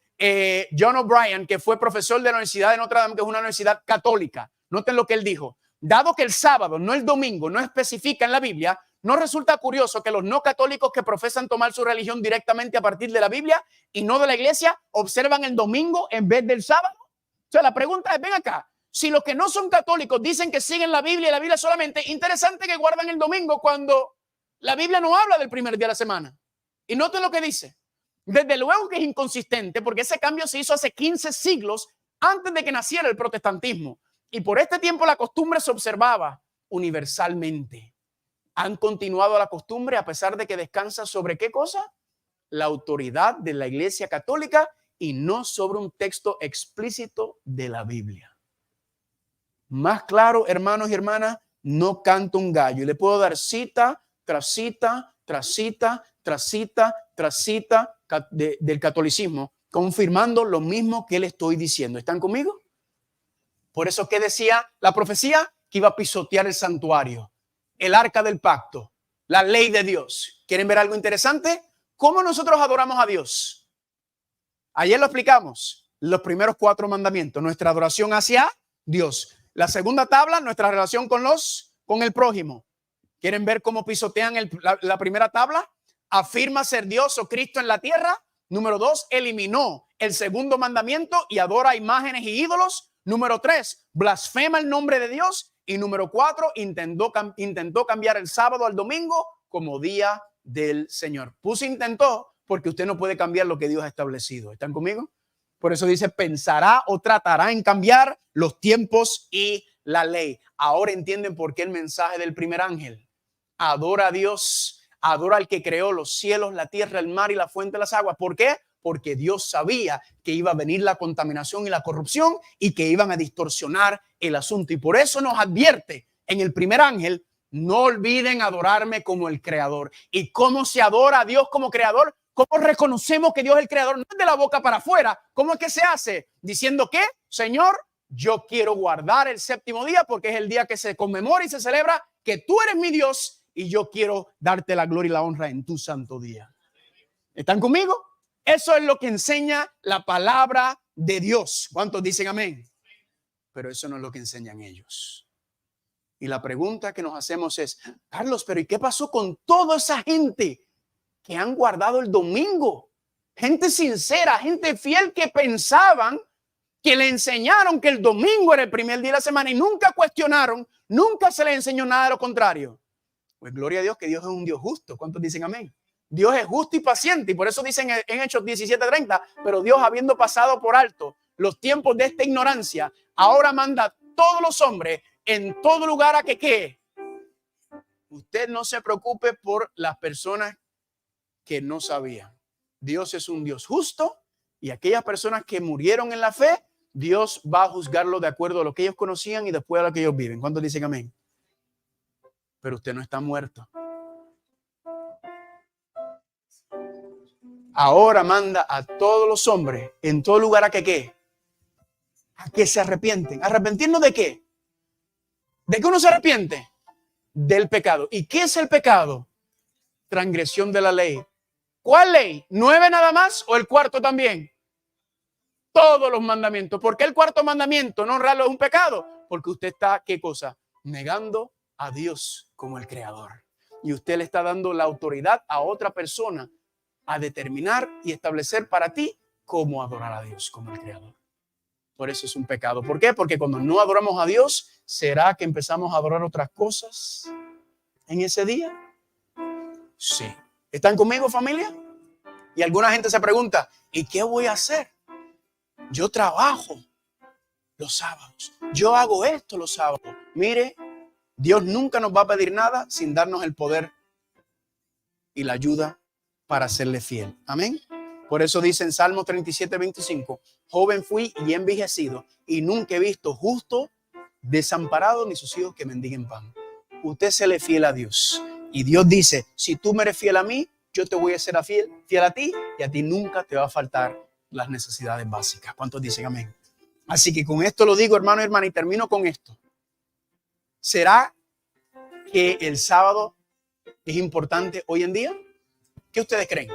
John O'Brien, que fue profesor de la Universidad de Notre Dame, que es una universidad católica. Noten lo que él dijo. Dado que el sábado, no el domingo, no especifica en la Biblia, ¿no resulta curioso que los no católicos que profesan tomar su religión directamente a partir de la Biblia y no de la iglesia observan el domingo en vez del sábado? O sea, la pregunta es, ven acá, si los que no son católicos dicen que siguen la Biblia y la Biblia solamente, interesante que guardan el domingo cuando la Biblia no habla del primer día de la semana. Y noten lo que dice. Desde luego que es inconsistente porque ese cambio se hizo hace 15 siglos antes de que naciera el protestantismo. Y por este tiempo la costumbre se observaba universalmente. Han continuado la costumbre a pesar de que descansa sobre ¿qué cosa? La autoridad de la Iglesia Católica y no sobre un texto explícito de la Biblia. Más claro, hermanos y hermanas, no canto un gallo. Y le puedo dar cita tras cita, tras cita, tras cita, tras cita del catolicismo, confirmando lo mismo que le estoy diciendo. ¿Están conmigo? Por eso, ¿qué decía la profecía? Que iba a pisotear el santuario, el arca del pacto, la ley de Dios. ¿Quieren ver algo interesante? ¿Cómo nosotros adoramos a Dios? Ayer lo explicamos. Los primeros 4 mandamientos. Nuestra adoración hacia Dios. La segunda tabla, nuestra relación con el prójimo. ¿Quieren ver cómo pisotean la primera tabla? Afirma ser Dios o Cristo en la tierra. Número 2, eliminó el segundo mandamiento y adora imágenes y ídolos. Número 3, blasfema el nombre de Dios. Y número 4, intentó cambiar el sábado al domingo como día del Señor. Puse intentó porque usted no puede cambiar lo que Dios ha establecido. ¿Están conmigo? Por eso dice, pensará o tratará en cambiar los tiempos y la ley. Ahora entienden por qué el mensaje del primer ángel. Adora a Dios, adora al que creó los cielos, la tierra, el mar y la fuente de las aguas. ¿Por qué? Porque Dios sabía que iba a venir la contaminación y la corrupción y que iban a distorsionar el asunto. Y por eso nos advierte en el primer ángel, no olviden adorarme como el creador. ¿Y cómo se adora a Dios como creador? ¿Cómo reconocemos que Dios es el creador? No es de la boca para afuera. ¿Cómo es que se hace? Diciendo que, Señor, yo quiero guardar el séptimo día porque es el día que se conmemora y se celebra que tú eres mi Dios y yo quiero darte la gloria y la honra en tu santo día. ¿Están conmigo? Eso es lo que enseña la palabra de Dios. ¿Cuántos dicen amén? Pero eso no es lo que enseñan ellos. Y la pregunta que nos hacemos es, Carlos, pero ¿y qué pasó con toda esa gente que han guardado el domingo? Gente sincera, gente fiel que pensaban, que le enseñaron que el domingo era el primer día de la semana y nunca cuestionaron, nunca se les enseñó nada de lo contrario. Pues gloria a Dios que Dios es un Dios justo. ¿Cuántos dicen amén? Dios es justo y paciente y por eso dicen en Hechos 17:30, pero Dios habiendo pasado por alto los tiempos de esta ignorancia, ahora manda a todos los hombres en todo lugar a que ¿qué? Usted no se preocupe por las personas que no sabían. Dios es un Dios justo y aquellas personas que murieron en la fe, Dios va a juzgarlo de acuerdo a lo que ellos conocían y después a lo que ellos viven. ¿Cuántos dicen amén? Pero usted no está muerto. Ahora manda a todos los hombres en todo lugar a que ¿qué? A que se arrepienten. ¿Arrepentirnos de qué? ¿De qué uno se arrepiente? Del pecado. ¿Y qué es el pecado? Transgresión de la ley. ¿Cuál ley? ¿9 nada más o el cuarto también? Todos los mandamientos. ¿Por qué el cuarto mandamiento, no honrarlo, es un pecado? Porque usted está, ¿qué cosa? Negando a Dios como el creador. Y usted le está dando la autoridad a otra persona a determinar y establecer para ti cómo adorar a Dios como el creador. Por eso es un pecado. ¿Por qué? Porque cuando no adoramos a Dios, ¿será que empezamos a adorar otras cosas en ese día? Sí. ¿Están conmigo, familia? Y alguna gente se pregunta, ¿y qué voy a hacer? Yo trabajo los sábados. Yo hago esto los sábados. Mire, Dios nunca nos va a pedir nada sin darnos el poder y la ayuda para serle fiel. Amén. Por eso dice en Salmo 37:25, joven fui y he envejecido y nunca he visto justo desamparado ni sus hijos que mendiguen pan. Usted se le fiel a Dios. Y Dios dice, si tú me eres fiel a mí, yo te voy a ser fiel a ti y a ti nunca te va a faltar las necesidades básicas. ¿Cuántos dicen amén? Así que con esto lo digo, hermano y hermana, y termino con esto. ¿Será que el sábado es importante hoy en día? ¿Qué ustedes creen?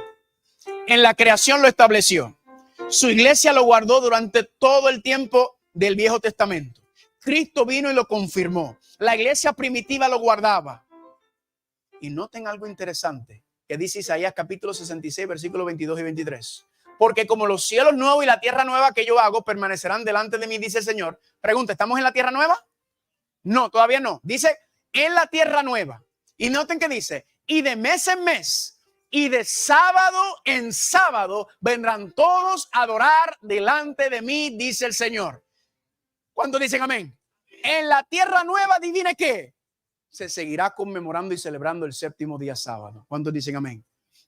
En la creación lo estableció. Su iglesia lo guardó durante todo el tiempo del Viejo Testamento. Cristo vino y lo confirmó. La iglesia primitiva lo guardaba. Y noten algo interesante que dice Isaías capítulo 66, versículos 22 y 23. Porque como los cielos nuevos y la tierra nueva que yo hago permanecerán delante de mí, dice el Señor. Pregunta, ¿estamos en la tierra nueva? No, todavía no. Dice, en la tierra nueva. Y noten que dice, y de mes en mes y de sábado en sábado vendrán todos a adorar delante de mí, dice el Señor. ¿Cuántos dicen amén? En la tierra nueva, adivine qué, se seguirá conmemorando y celebrando el séptimo día sábado. ¿Cuántos dicen amén?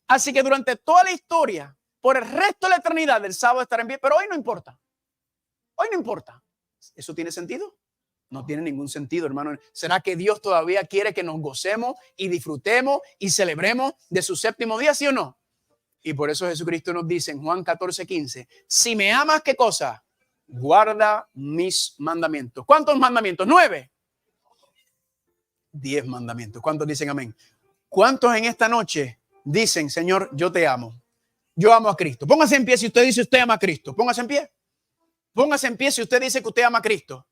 Así que durante toda la historia, por el resto de la eternidad, el sábado estará en pie, pero hoy no importa. Hoy no importa. ¿Eso tiene sentido? No tiene ningún sentido, hermano. ¿Será que Dios todavía quiere que nos gocemos y disfrutemos y celebremos de su séptimo día, sí o no? Y por eso Jesucristo nos dice en Juan 14:15, si me amas, ¿qué cosa? Guarda mis mandamientos. ¿Cuántos mandamientos? 9. 10 mandamientos. ¿Cuántos dicen amén? ¿Cuántos en esta noche dicen, Señor, yo te amo? Yo amo a Cristo. Póngase en pie si usted dice usted ama a Cristo. Póngase en pie. Póngase en pie si usted dice que usted ama a Cristo.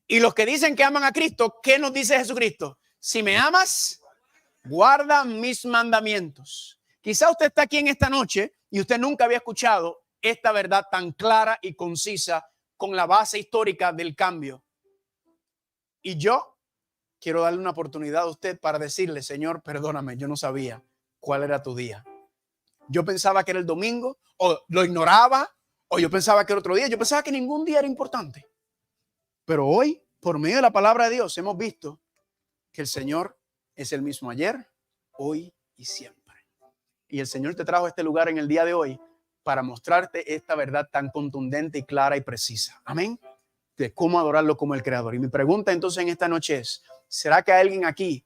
Y los que dicen que aman a Cristo, ¿qué nos dice Jesucristo? Si me amas, guarda mis mandamientos. Quizá usted está aquí en esta noche y usted nunca había escuchado esta verdad tan clara y concisa con la base histórica del cambio. Y yo quiero darle una oportunidad a usted para decirle, Señor, perdóname, yo no sabía cuál era tu día. Yo pensaba que era el domingo, o lo ignoraba, o yo pensaba que era otro día. Yo pensaba que ningún día era importante. Pero hoy, por medio de la palabra de Dios, hemos visto que el Señor es el mismo ayer, hoy y siempre. Y el Señor te trajo a este lugar en el día de hoy para mostrarte esta verdad tan contundente y clara y precisa. Amén. De cómo adorarlo como el Creador. Y mi pregunta entonces en esta noche es, ¿será que hay alguien aquí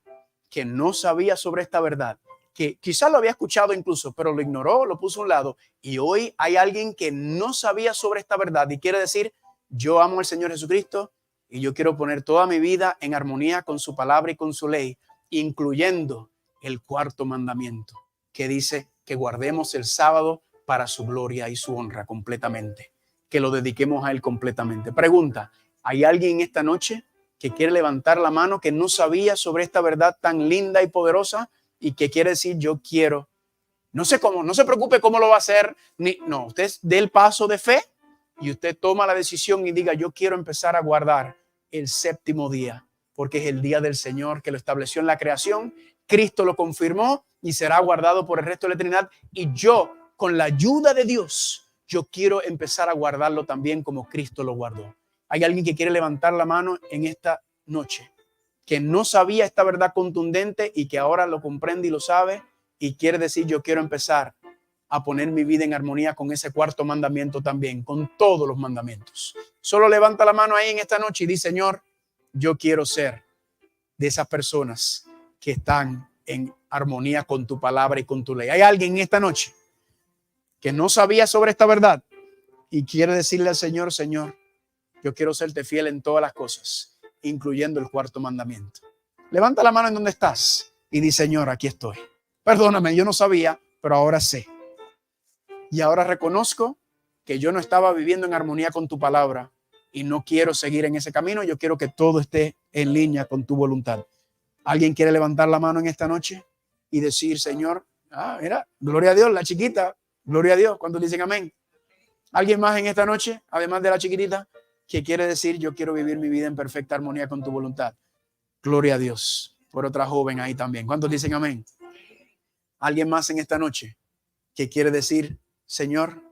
que no sabía sobre esta verdad? Que quizás lo había escuchado incluso, pero lo ignoró, lo puso a un lado. Y hoy hay alguien que no sabía sobre esta verdad y quiere decir, yo amo al Señor Jesucristo y yo quiero poner toda mi vida en armonía con su palabra y con su ley, incluyendo el cuarto mandamiento, que dice que guardemos el sábado para su gloria y su honra completamente, que lo dediquemos a él completamente. Pregunta, ¿hay alguien esta noche que quiere levantar la mano que no sabía sobre esta verdad tan linda y poderosa y que quiere decir yo quiero? No sé cómo, no se preocupe cómo lo va a hacer, no, usted dé el paso de fe y usted toma la decisión y diga yo quiero empezar a guardar el séptimo día, porque es el día del Señor que lo estableció en la creación. Cristo lo confirmó y será guardado por el resto de la eternidad. Y yo, con la ayuda de Dios, yo quiero empezar a guardarlo también como Cristo lo guardó. ¿Hay alguien que quiere levantar la mano en esta noche, que no sabía esta verdad contundente y que ahora lo comprende y lo sabe y quiere decir yo quiero empezar a poner mi vida en armonía con ese cuarto mandamiento también, con todos los mandamientos? Solo levanta la mano ahí en esta noche y dice, Señor, yo quiero ser de esas personas que están en armonía con tu palabra y con tu ley. ¿Hay alguien en esta noche que no sabía sobre esta verdad y quiere decirle al Señor, Señor, yo quiero serte fiel en todas las cosas incluyendo el cuarto mandamiento. Levanta la mano en donde estás y di: Señor, aquí estoy. Perdóname, yo no sabía, pero ahora sé. Y ahora reconozco que yo no estaba viviendo en armonía con tu palabra y no quiero seguir en ese camino. Yo quiero que todo esté en línea con tu voluntad. ¿Alguien quiere levantar la mano en esta noche y decir: Señor, mira, gloria a Dios, la chiquita, gloria a Dios? ¿Cuántos dicen amén? ¿Alguien más en esta noche, además de la chiquitita, que quiere decir: yo quiero vivir mi vida en perfecta armonía con tu voluntad? Gloria a Dios por otra joven ahí también. ¿Cuántos dicen amén? ¿Alguien más en esta noche que quiere decir: Señor,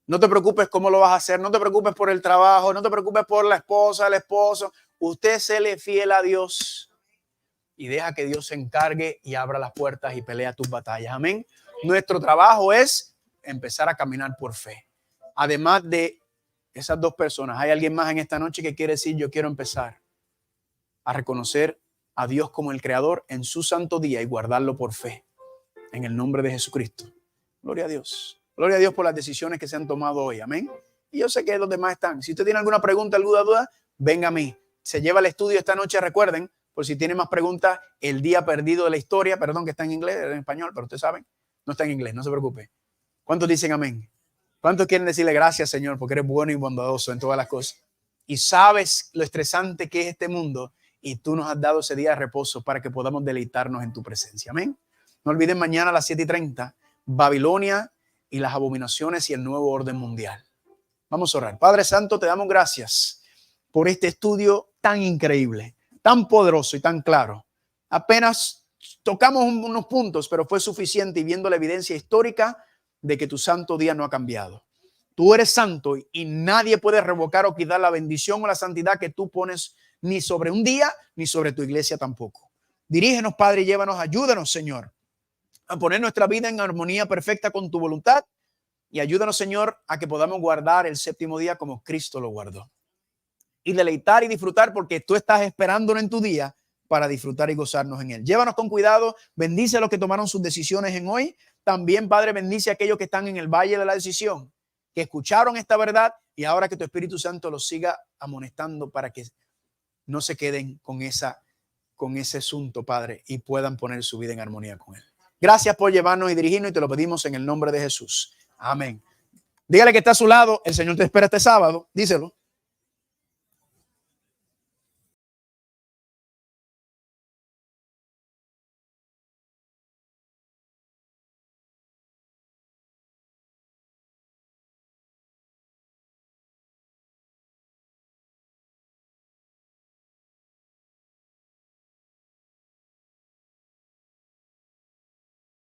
no te preocupes cómo lo vas a hacer, no te preocupes por el trabajo, no te preocupes por la esposa, el esposo, usted séle fiel a Dios y deja que Dios se encargue y abra las puertas y pelea tus batallas? Amén. Nuestro trabajo es empezar a caminar por fe. Además de esas dos personas, ¿hay alguien más en esta noche que quiere decir: yo quiero empezar a reconocer a Dios como el Creador en su santo día y guardarlo por fe? En el nombre de Jesucristo. Gloria a Dios. Gloria a Dios por las decisiones que se han tomado hoy. Amén. Y yo sé que los demás están. Si usted tiene alguna pregunta, alguna duda, venga a mí. Se lleva el estudio esta noche, recuerden, por si tiene más preguntas, el día perdido de la historia, perdón que está en inglés, en español, pero ustedes saben, no está en inglés, no se preocupe. ¿Cuántos dicen amén? ¿Cuántos quieren decirle gracias, Señor, porque eres bueno y bondadoso en todas las cosas? Y sabes lo estresante que es este mundo y tú nos has dado ese día de reposo para que podamos deleitarnos en tu presencia. Amén. No olviden mañana a las 7:30, Babilonia y las abominaciones y el nuevo orden mundial. Vamos a orar. Padre Santo, te damos gracias por este estudio tan increíble, tan poderoso y tan claro. Apenas tocamos unos puntos, pero fue suficiente, y viendo la evidencia histórica de que tu santo día no ha cambiado. Tú eres santo y nadie puede revocar o quitar la bendición o la santidad que tú pones ni sobre un día ni sobre tu iglesia tampoco. Dirígenos, Padre, y llévanos, ayúdanos, Señor, a poner nuestra vida en armonía perfecta con tu voluntad, y ayúdanos, Señor, a que podamos guardar el séptimo día como Cristo lo guardó y deleitar y disfrutar, porque tú estás esperándonos en tu día para disfrutar y gozarnos en él. Llévanos con cuidado, bendice a los que tomaron sus decisiones en hoy. También, Padre, bendice a aquellos que están en el valle de la decisión, que escucharon esta verdad, y ahora que tu Espíritu Santo los siga amonestando para que no se queden con ese asunto, Padre, y puedan poner su vida en armonía con él. Gracias por llevarnos y dirigirnos, y te lo pedimos en el nombre de Jesús. Amén. Dígale que está a su lado: el Señor te espera este sábado. Díselo.